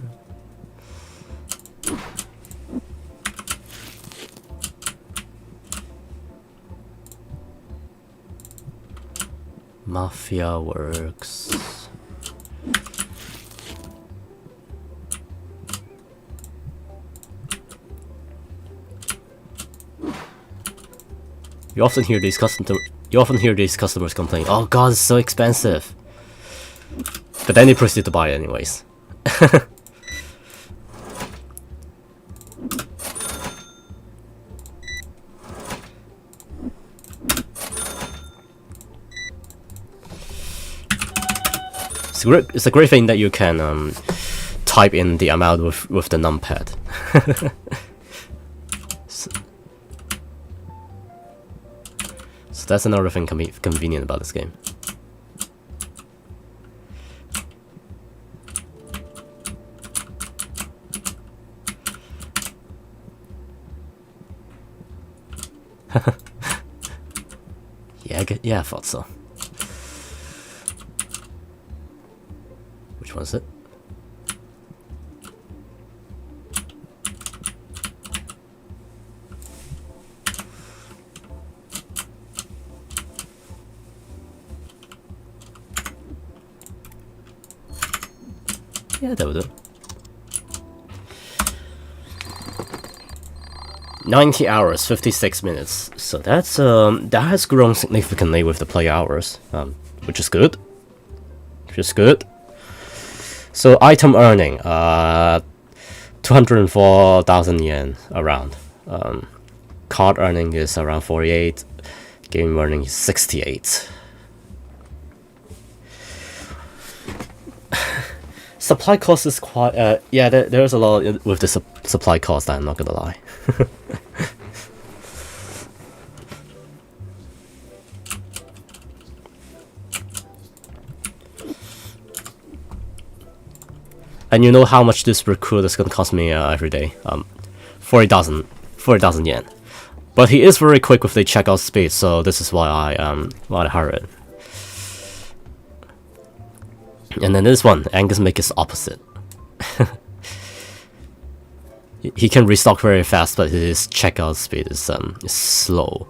Mafia works. You often hear these customers complain, "Oh God, it's so expensive," but then they proceed to buy it anyways. It's a great thing that you can type in the amount with the numpad. So that's another thing convenient about this game. Yeah, I thought so. Which one is it? Yeah, that will do. 90 hours, 56 minutes. So that's that has grown significantly with the play hours, which is good. So item earning, 204,000 yen around. Card earning is around 48. Game earning is 68. Supply cost is quite yeah. There's a lot with the supply cost. I'm not gonna lie. And you know how much this recruit is gonna cost me every day? 40,000 yen. But he is very quick with the checkout speed, so this is why I hire it. And then this one, Angus make is opposite. He can restock very fast, but his checkout speed is slow.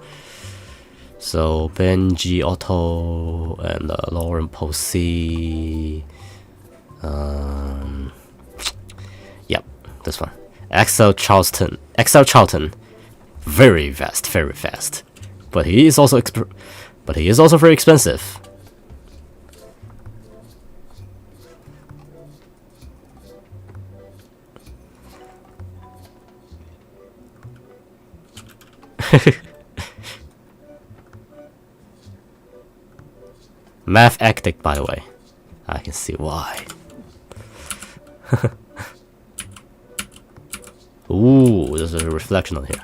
So Benji Otto and Lauren Posey. Yep, this one. Axel Charlton. Very fast. But he is also very expensive. Math Actic, by the way. I can see why. Ooh, there's a reflection on here.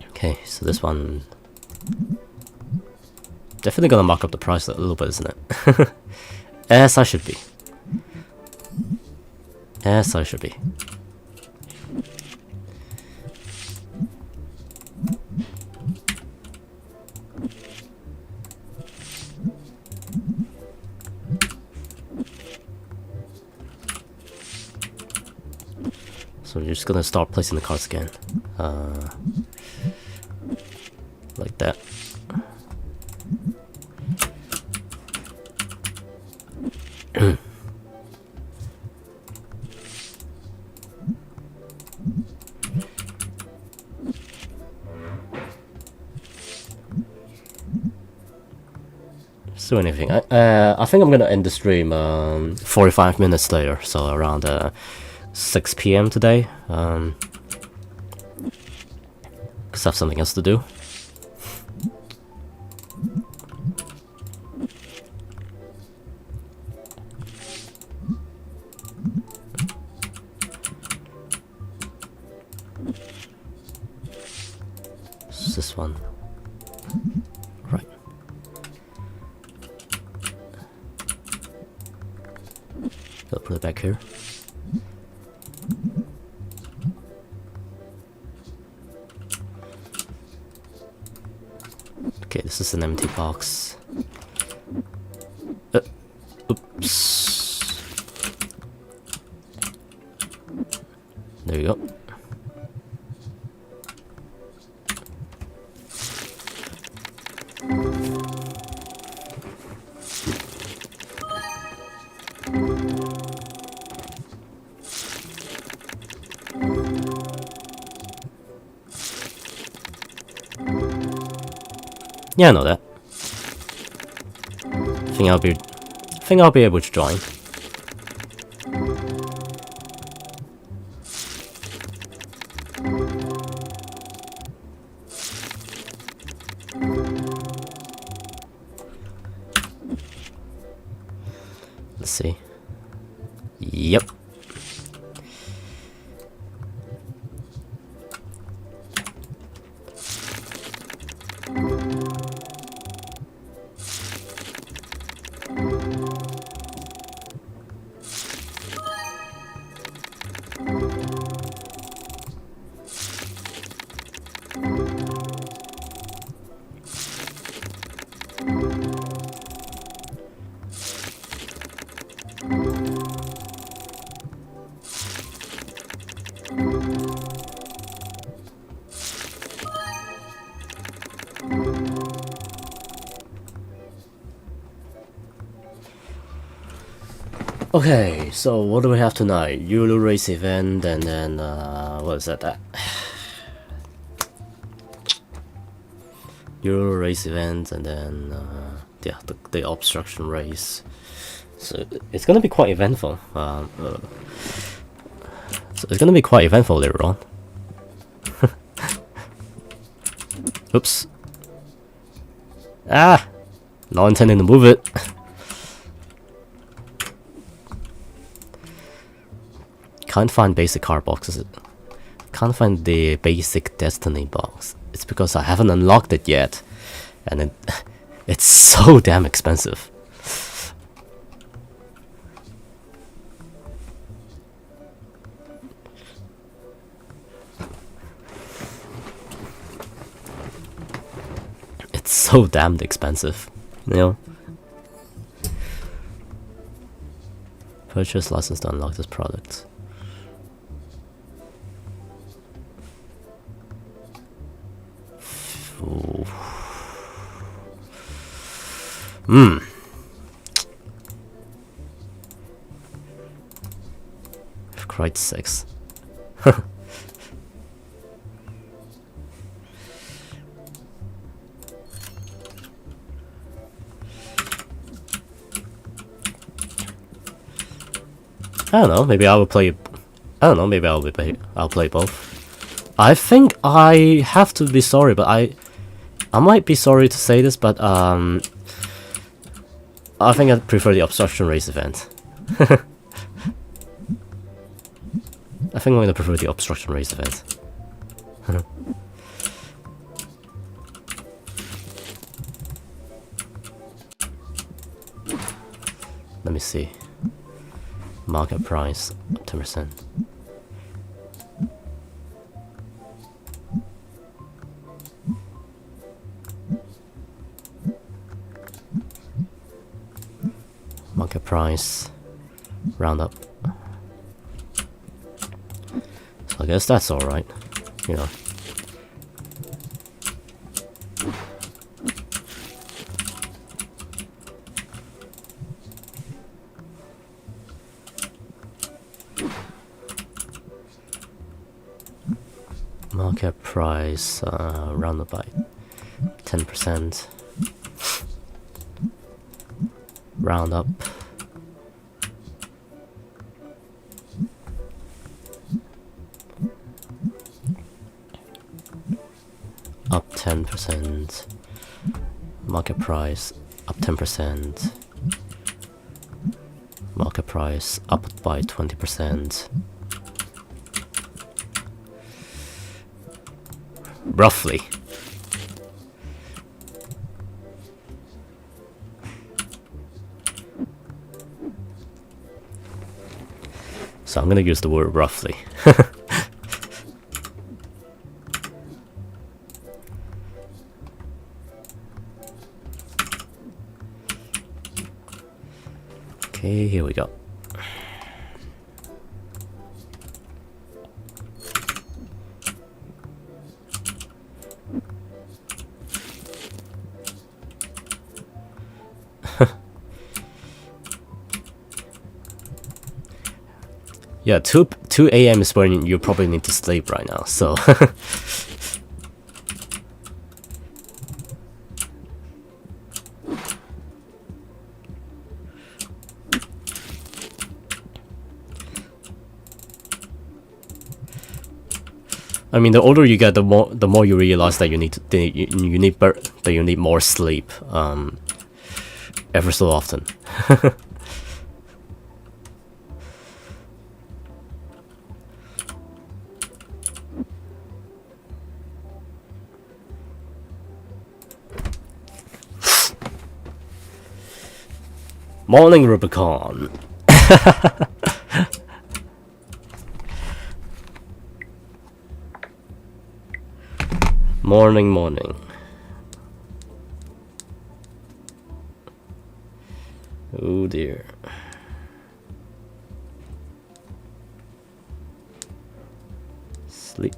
Okay, so this one definitely gonna mark up the price a little bit, isn't it? As I should be. As I should be. So we're just gonna start placing the cards again. Like that. So anything. I think I'm gonna end the stream 45 minutes later, so around 6 PM today. Cause I have something else to do. It's this one. Right. I'll put it back here. Okay, this is an empty box. Oops. There you go. Yeah, I know that. Think I'll be able to join. Let's see. Yep. Okay, so what do we have tonight? Euro race event, and then what is that? Euro race event, and then yeah, the obstruction race. So it's gonna be quite eventful. So it's gonna be quite eventful later on. Oops. Ah, not intending to move it. Can't find basic card boxes. Can't find the basic Destiny box. It's because I haven't unlocked it yet, and it's so damn expensive. It's so damned expensive. You know? Purchase license to unlock this product. Ooh. For Christ's sakes. I don't know, maybe I will play. I don't know, maybe I'll play both. I think I have to be sorry, but I might be sorry to say this, but I think I prefer the obstruction race event. I think I'm gonna prefer the obstruction race event. Let me see. Market price 10%. Market price round up. So I guess that's alright, you know. Market price round up by 10%. Round up. Up 10%. Market price up 10%. Market price up by 20%. Roughly. So I'm gonna use the word roughly. Okay, here we go. Yeah, 2 a.m. is when you probably need to sleep right now, so... I mean, the older you get, the more you realize that you need more sleep, ever so often. Morning, Rubicon. Morning. Oh dear. Sleep.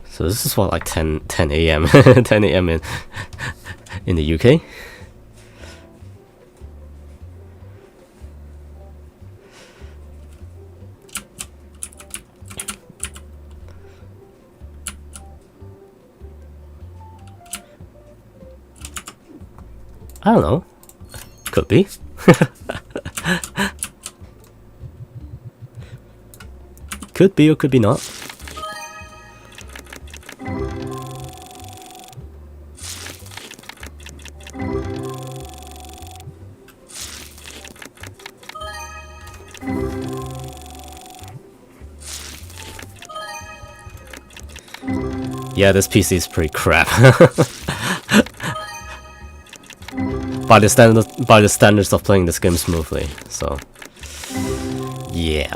So this is what, like 10 a.m. 10 a.m. in the UK. I don't know. Could be. Could be or could be not. Yeah, this PC is pretty crap. by the standards of playing this game smoothly. So yeah.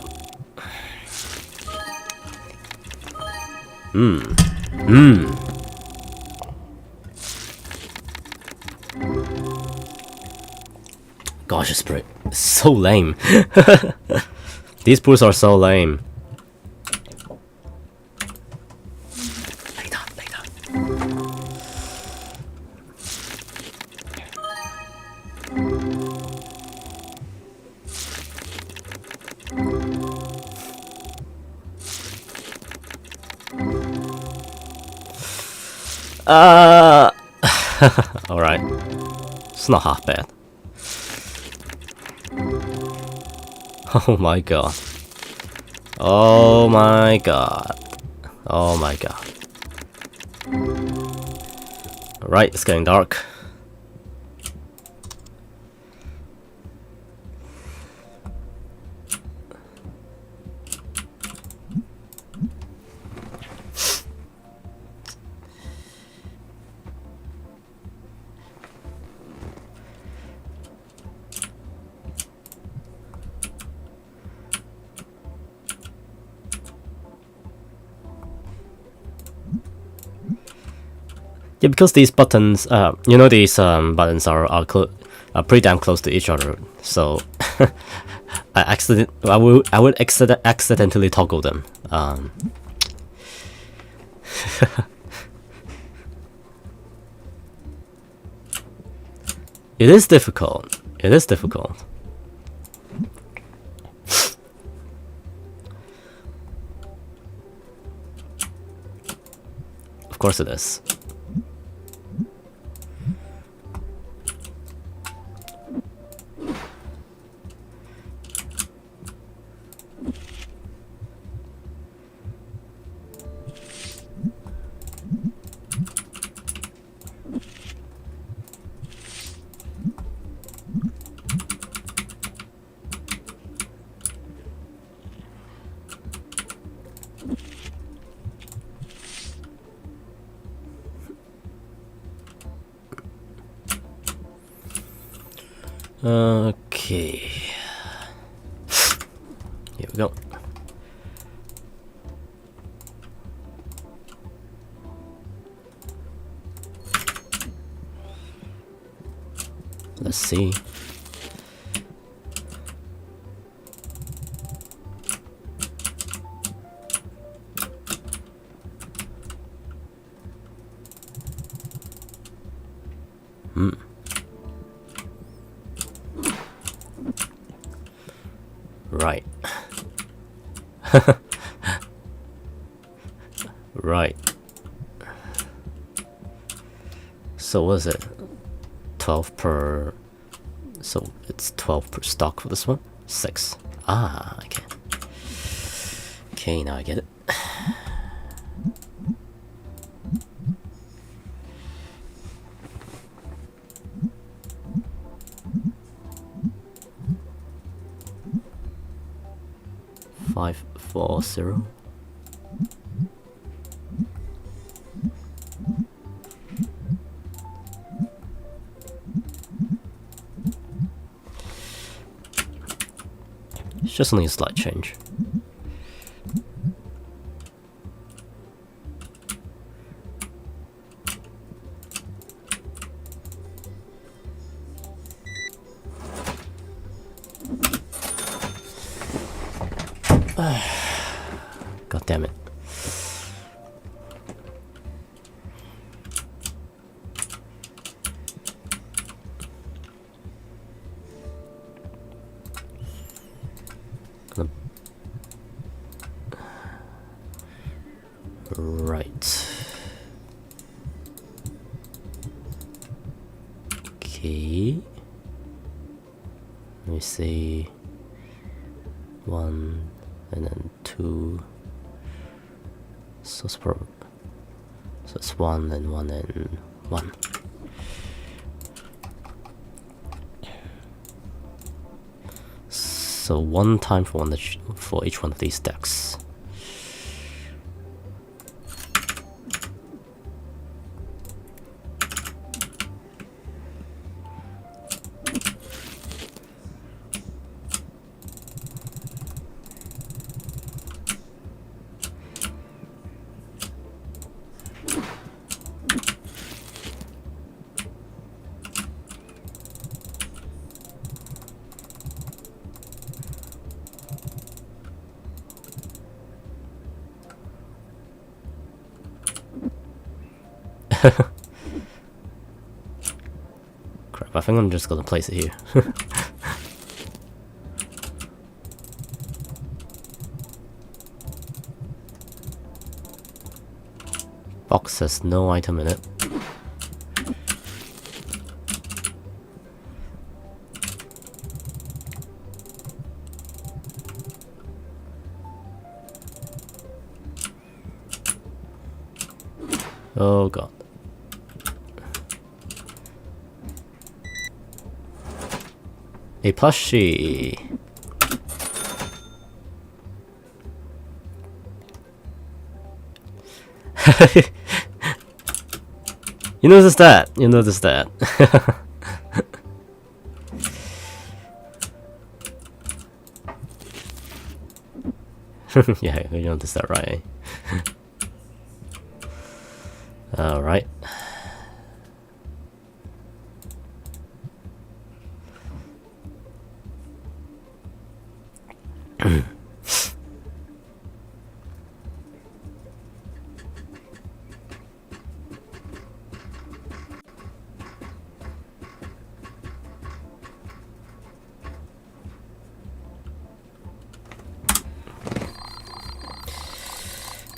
Gosh, it's so lame. These pools are so lame. Lay down. Alright. It's not half bad. Oh my god. Oh my god. Oh my god. Alright, it's getting dark. Yeah, because these buttons, you know, these buttons are pretty damn close to each other. So I would accidentally toggle them. It is difficult. It is difficult. Of course it is. Okay. Here we go. Let's see. Right. Right. So what is it? 12 per... So it's 12 per stock for this one? 6. Ah, okay. Okay, now I get it. Five, 4, 0. It's just only a slight change. God damn it. Right. Okay. Let me see. 1 and then 2. So it's 1 and 1 and 1. So 1 time for each one of these decks. I think I'm just gonna place it here. Box has no item in it. Oh god. A plushie. You notice that? You notice that? Yeah, you noticed that, right? All right.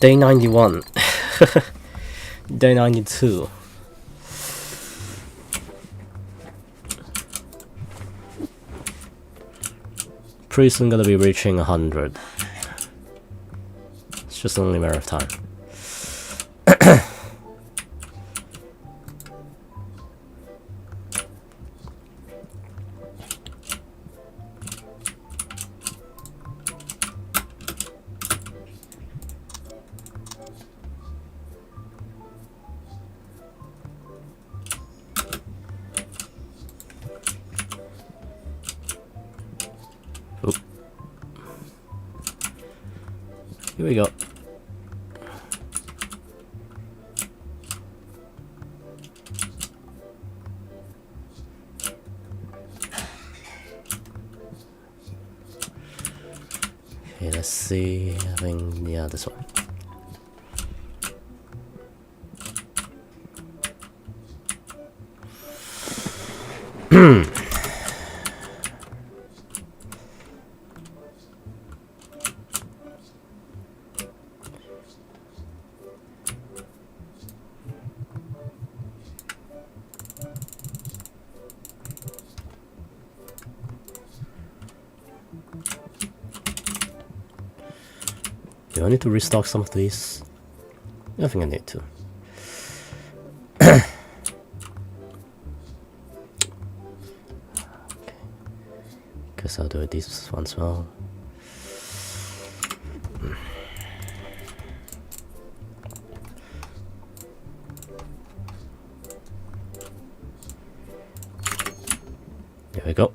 Day 91. Day 92. Pretty soon gonna be reaching 100. It's just only a matter of time. Oop. Here we go. Okay, let's see. I think, yeah, this one. Do I need to restock some of these? I think I need to. Okay. Guess I'll do this one as well. There we go.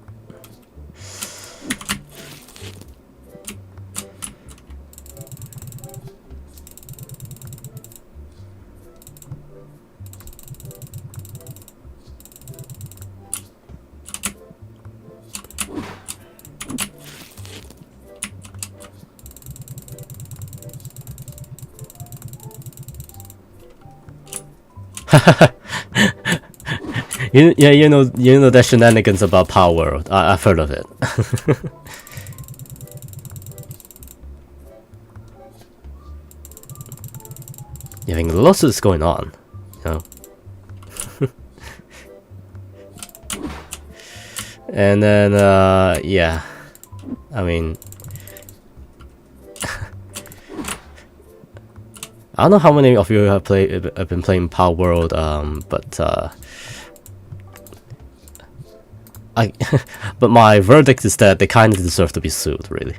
Yeah, you know that shenanigans about power. I've heard of it. Yeah, I think lots is going on, you know. And then, yeah, I mean, I don't know how many of you have been playing Power World, but but my verdict is that they kind of deserve to be sued, really.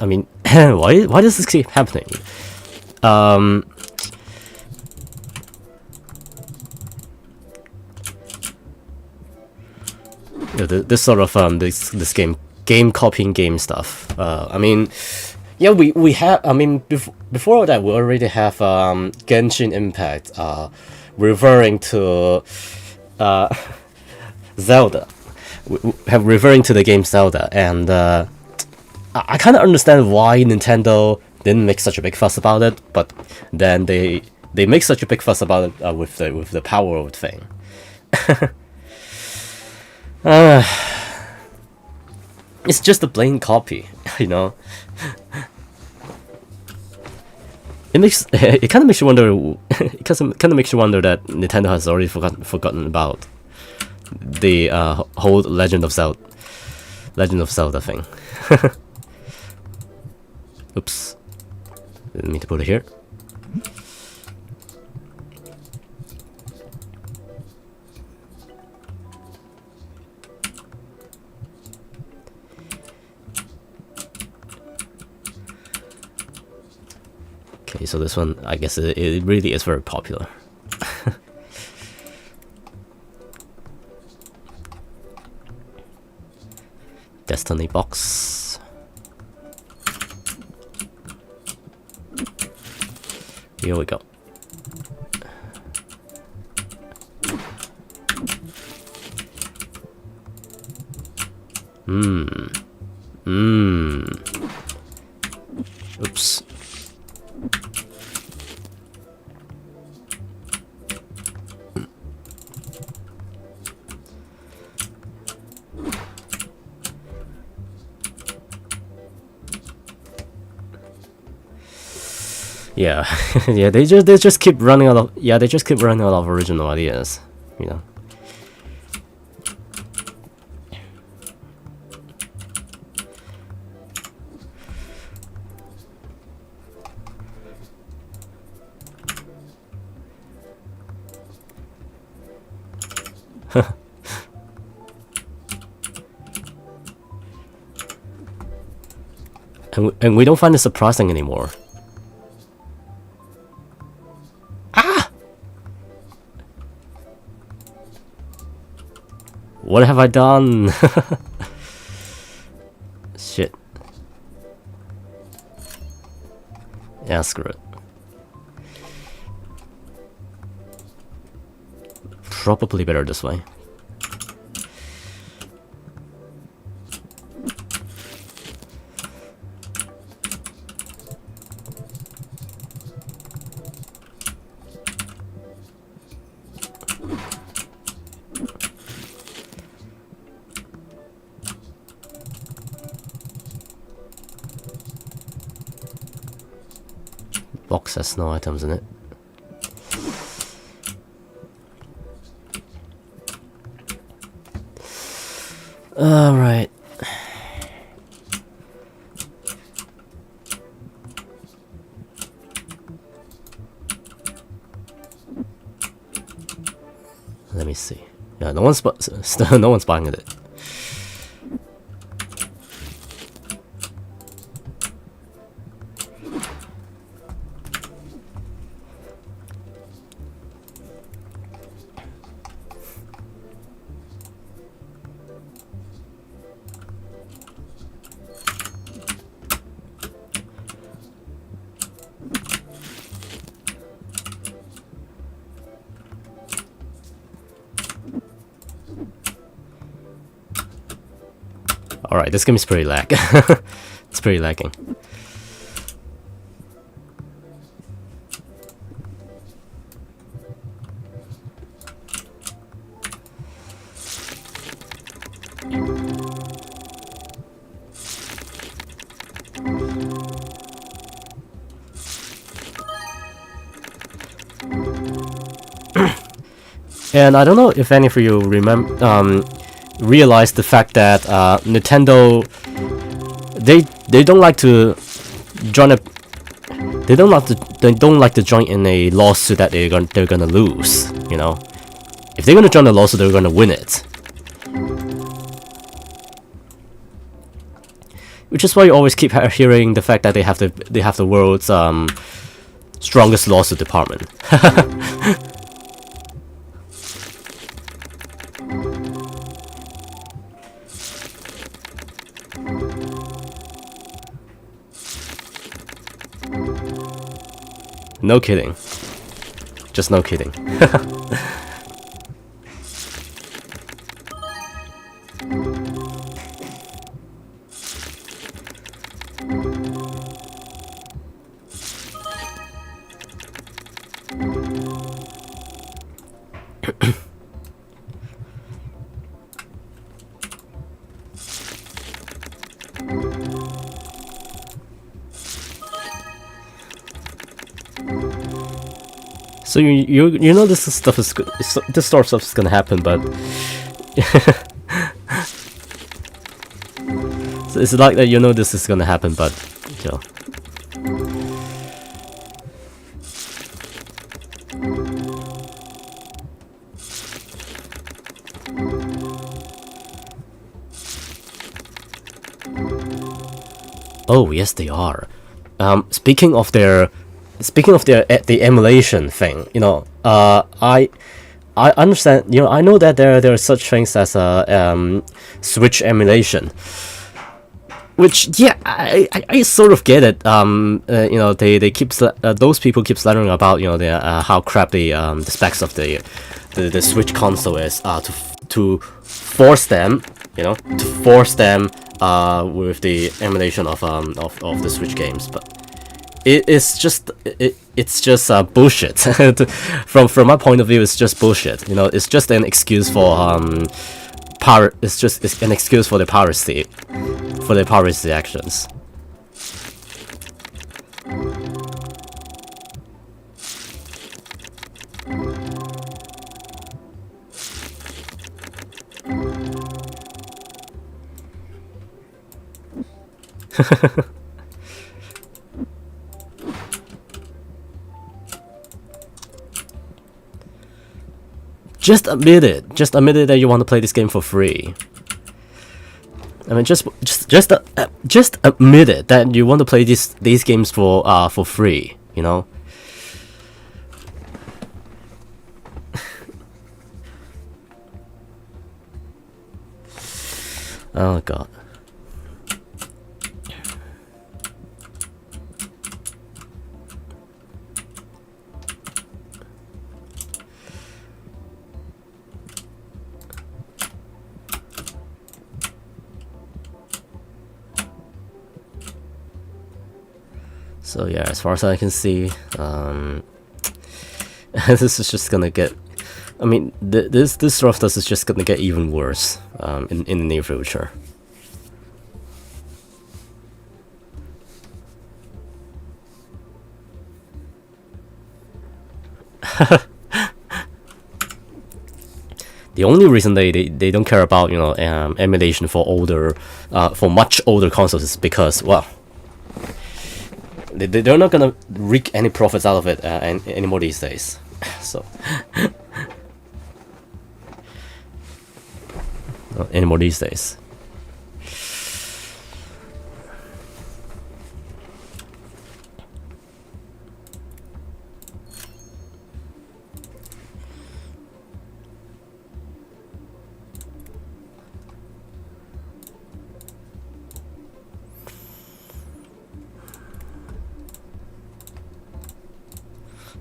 mean, why does this keep happening? This sort of this game copying game stuff. I mean, yeah, we have. I mean, before that, we already have Genshin Impact, referring to Zelda. We have referring to the game Zelda, and I kind of understand why Nintendo didn't make such a big fuss about it, but then they make such a big fuss about it with the power of thing. It's just a plain copy, you know. It kind of makes you wonder. It kind of makes you wonder that Nintendo has already forgotten about the whole Legend of Zelda thing. Oops, didn't mean to put it here. Okay, so this one, I guess it really is very popular. Destiny box. Here we go. Oops. Yeah, yeah. They just keep running out of original ideas, you know. And we don't find it surprising anymore. What have I done? Shit. Yeah, screw it. Probably better this way. Box has no items in it. Alright. Let me see. Yeah, no one's no one's buying it. Alright, this game is pretty lag. It's pretty lagging. And I don't know if any of you realize the fact that Nintendo they don't like to join join in a lawsuit that they're gonna lose. You know, if they're gonna join a lawsuit, they're gonna win it. which is why you always keep hearing the fact that they have the world's strongest lawsuit department. No kidding. Just no kidding. So you know this stuff is this sort of stuff is gonna happen, but so it's like that. You know this is gonna happen, but you know. Oh yes, they are. Speaking of the emulation thing, you know, I understand. You know, I know that there are such things as a Switch emulation, which yeah, I sort of get it. You know, they keep those people keep slattering about, you know, the how crap the specs of the Switch console is, to force them, you know, with the emulation of the Switch games, but it's just bullshit. From my point of view, it's just bullshit. You know, it's just an excuse for it's an excuse for the piracy actions. Just admit it. Just admit it that you want to play this game for free. I mean, just admit it that you want to play these games for free. You know. Oh god. So yeah, as far as I can see, this is just gonna get. I mean, this sort of stuff is just gonna get even worse in the near future. The only reason they don't care about, you know, emulation for much older consoles is because, well, they're not gonna reap any profits out of it anymore these days. So anymore these days.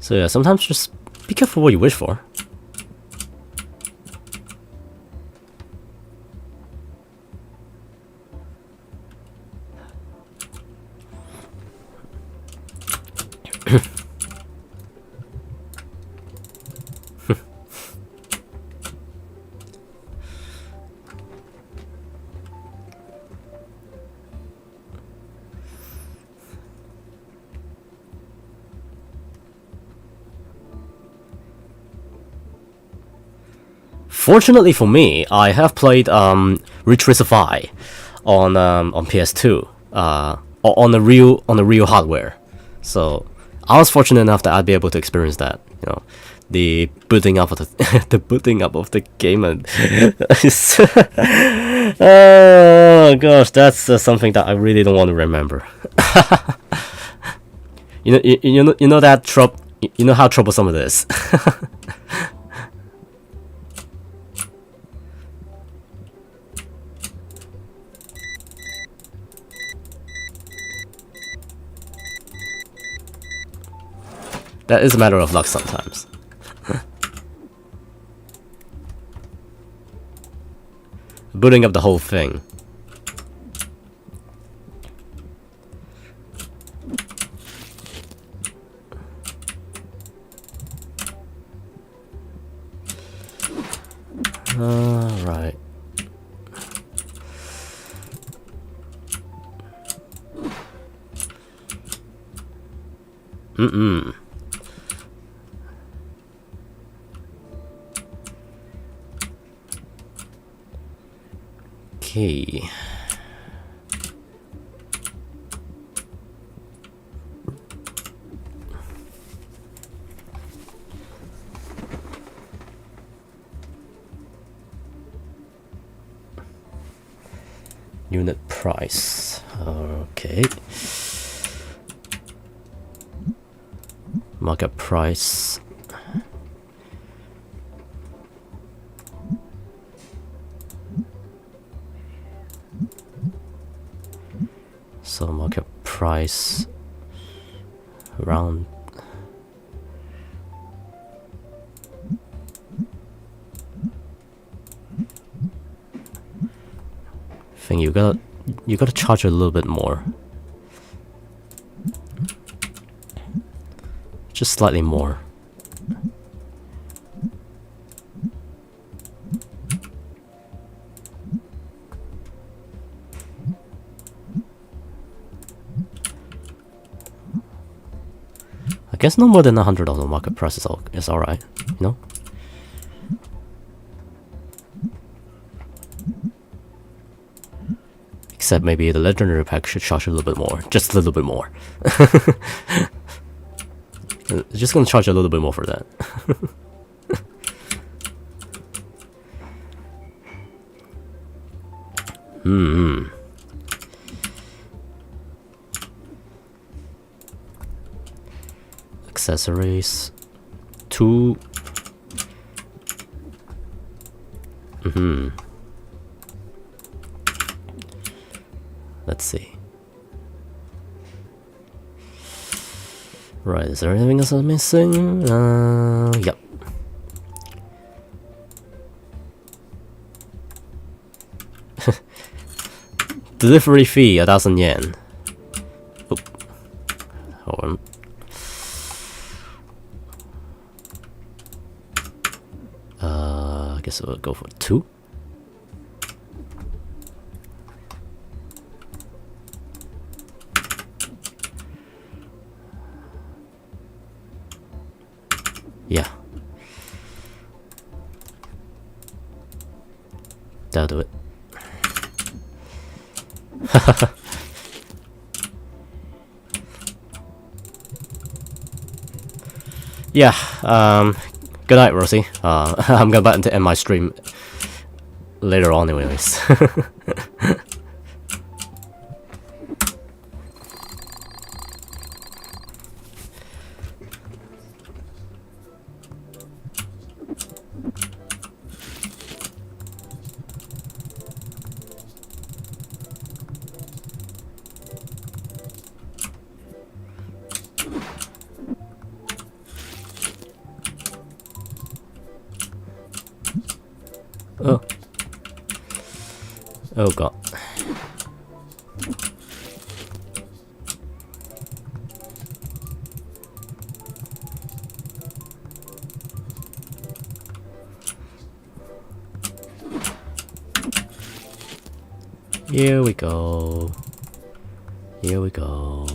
So yeah, sometimes just be careful what you wish for. Fortunately for me, I have played Retrisify on PS2, on the real hardware. So I was fortunate enough that I'd be able to experience that. You know, the booting up of the the booting up of the game, and oh gosh, that's something that I really don't want to remember. You know that you know how troublesome it is. That is a matter of luck sometimes. Booting up the whole thing. Right. Okay. Unit price. Okay. Market price. So market price around thing you gotta charge a little bit more. Just slightly more. I guess no more than $100 market price is alright, you know? Except maybe the legendary pack should charge a little bit more. Just a little bit more. Just gonna charge a little bit more for that. Accessories. 2. Let's see. Right, is there anything else I'm missing? Yep. Delivery fee, 1,000 yen. Oh. Hold on. I guess we'll go for 2. Yeah. That'll do it. Yeah, good night, Rosie. I'm about to end my stream later on anyways. Oh. Oh god. Here we go. Here we go.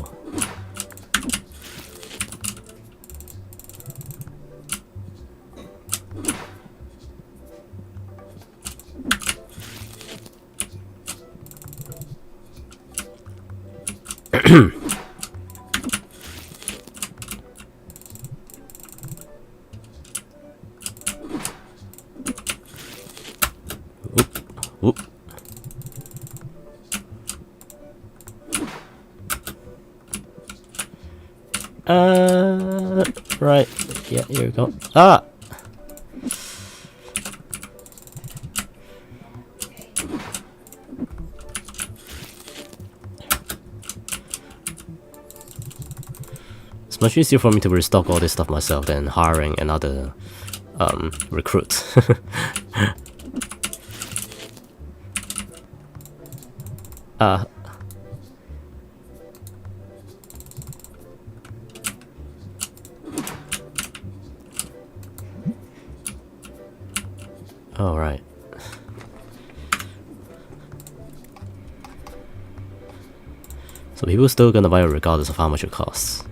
Right. Yeah, here we go. Ah! It's much easier for me to restock all this stuff myself than hiring another recruit. All right. So people still gonna buy it regardless of how much it costs.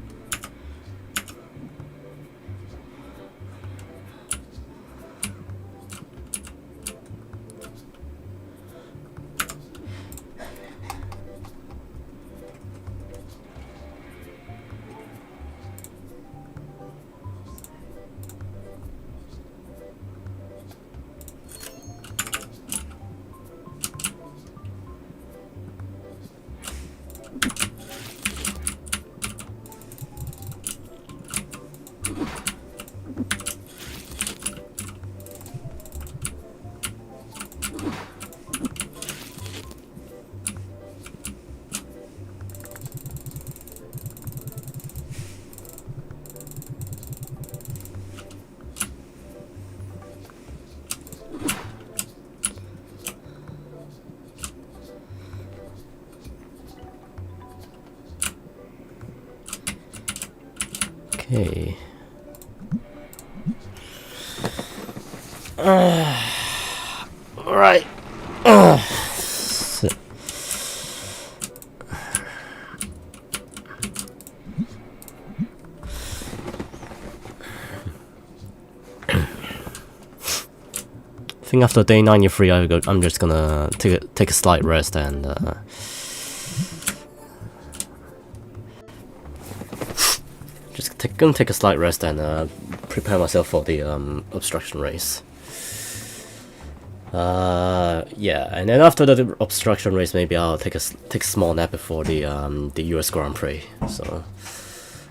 Okay. All right. I think after day 93, I'm just gonna take a slight rest and gonna take a slight rest and prepare myself for the obstruction race. Yeah, and then after the obstruction race, maybe I'll take a small nap before the US Grand Prix. So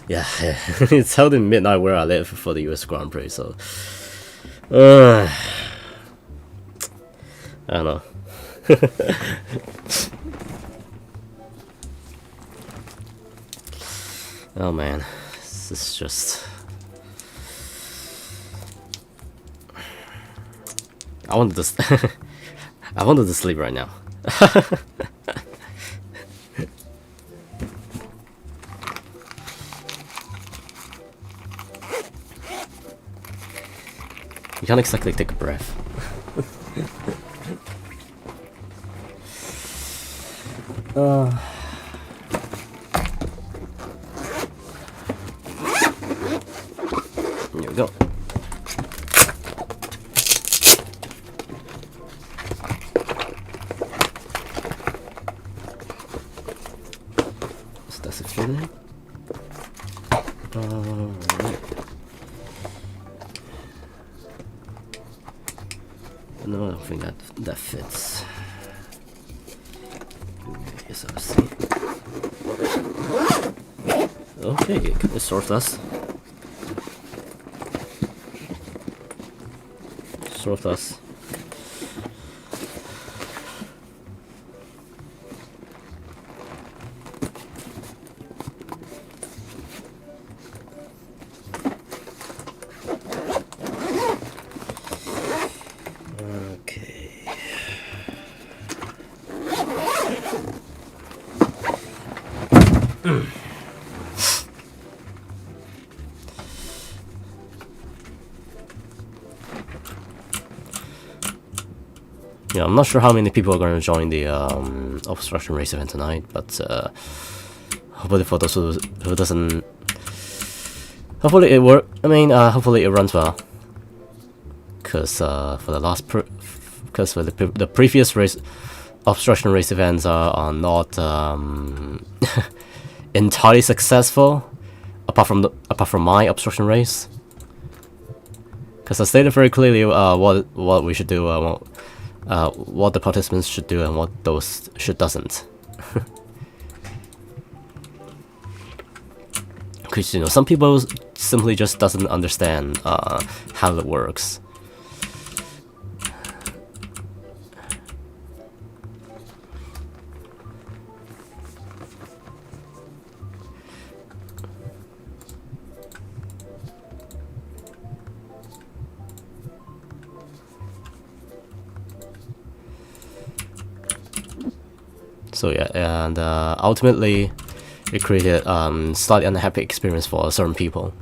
yeah, it's held in midnight where I live for the US Grand Prix. So I don't know. Oh man, this is just. I wanted to. I wanted to sleep right now. You can't exactly take a breath. Here we go. So that's a feeling. Alright. No, I don't think that fits. Okay, so let's see. Okay, let's sort this. Sort us. Okay. Yeah, I'm not sure how many people are going to join the obstruction race event tonight, but hopefully for those who doesn't, hopefully it work. I mean, hopefully it runs well. Cause for the previous race obstruction race events are not entirely successful, apart from my obstruction race. Cause I stated very clearly what we should do. What the participants should do and what those doesn't. because you know some people simply just doesn't understand how it works. So yeah, and ultimately, it created slightly unhappy experience for certain people.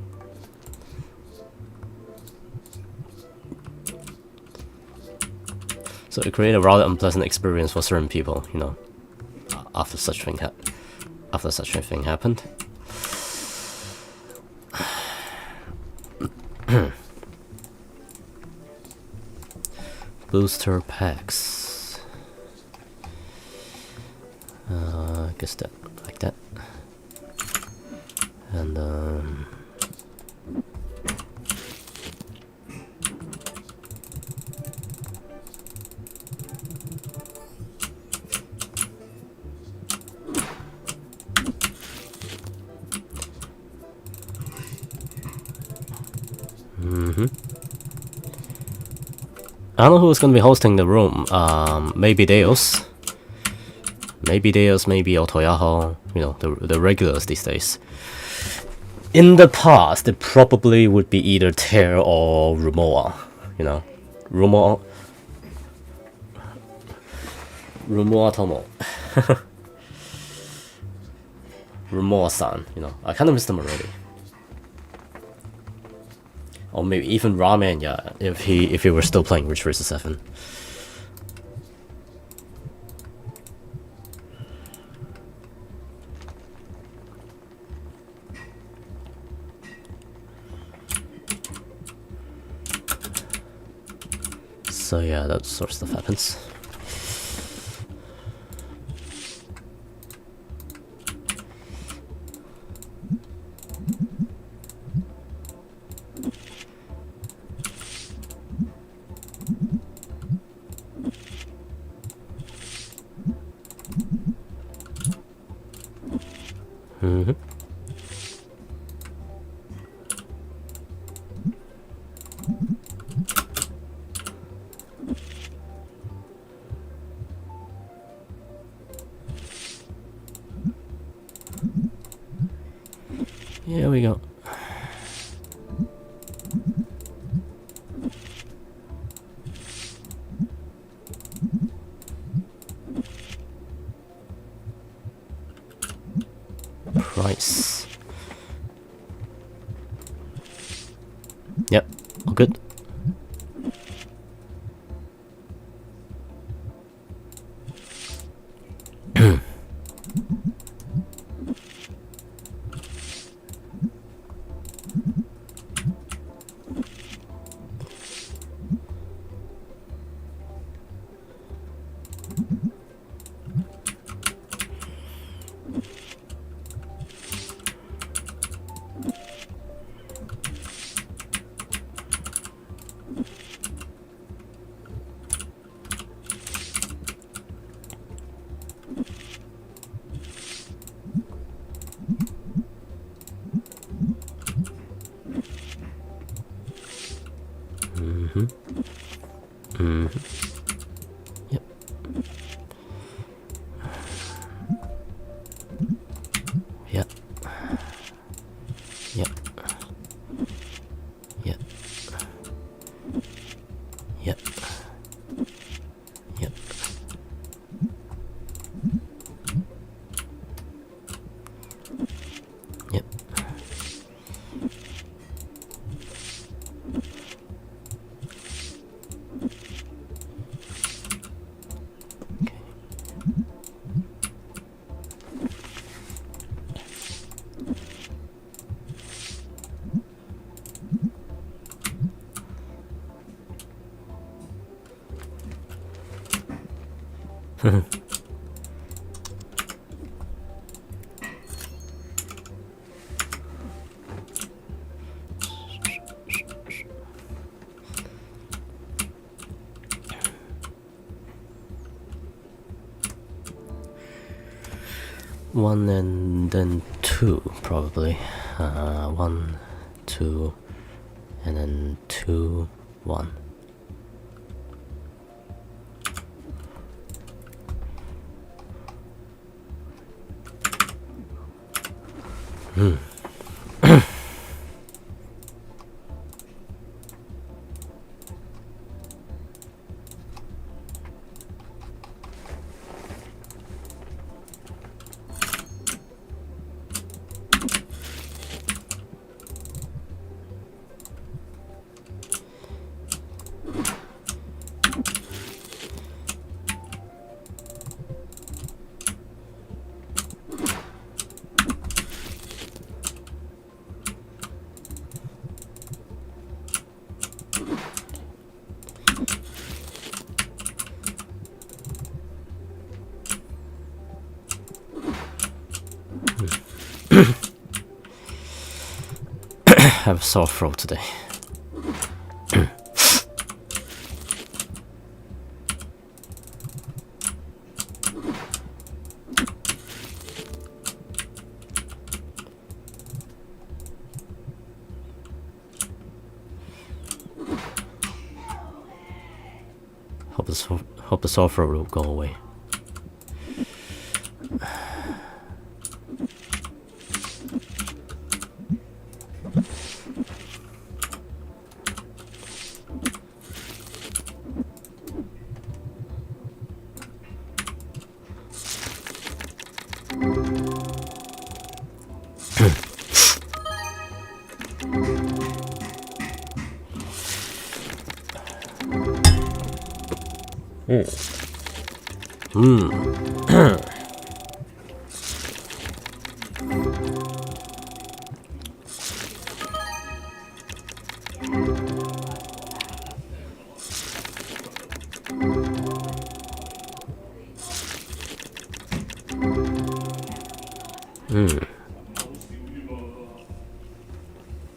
So it created a rather unpleasant experience for certain people, you know, after such thing happened. Booster packs. I guess that like that, and I don't know who's gonna be hosting the room. Maybe Deus. Maybe Deus, maybe Otoyaho, you know, the regulars these days. In the past, it probably would be either Tear or Rumoa, you know. Rumoa Tomo. Rumoa-san, you know. I kind of missed him already. Or maybe even Ramen, yeah, if he were still playing Rich vs 7. So yeah, that sort of stuff happens. Here we go. Price. Yep, all good. Yep. Yep. Yep. Yep. Yep. Yep. Yep. One and then two, probably. 1, 2, and then 2, 1. I have a sore throat today. Hope the sore throat will go away.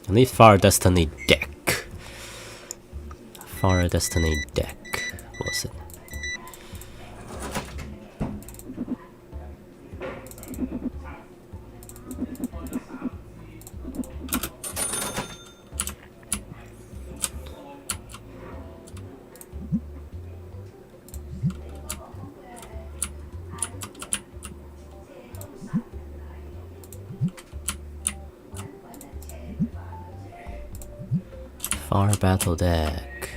I need Fire Destiny deck. Fire Destiny deck. What was it? Fire Battle deck.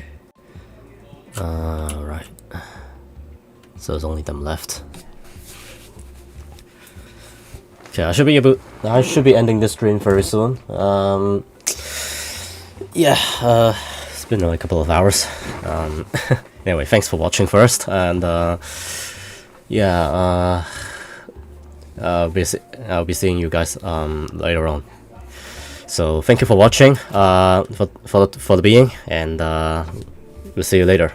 Right. So there's only them left. Okay, I should be ending this stream very soon. Yeah, it's been a couple of hours. Anyway, thanks for watching first, and yeah, I'll be seeing you guys later on. So thank you for watching, for the being, and we'll see you later.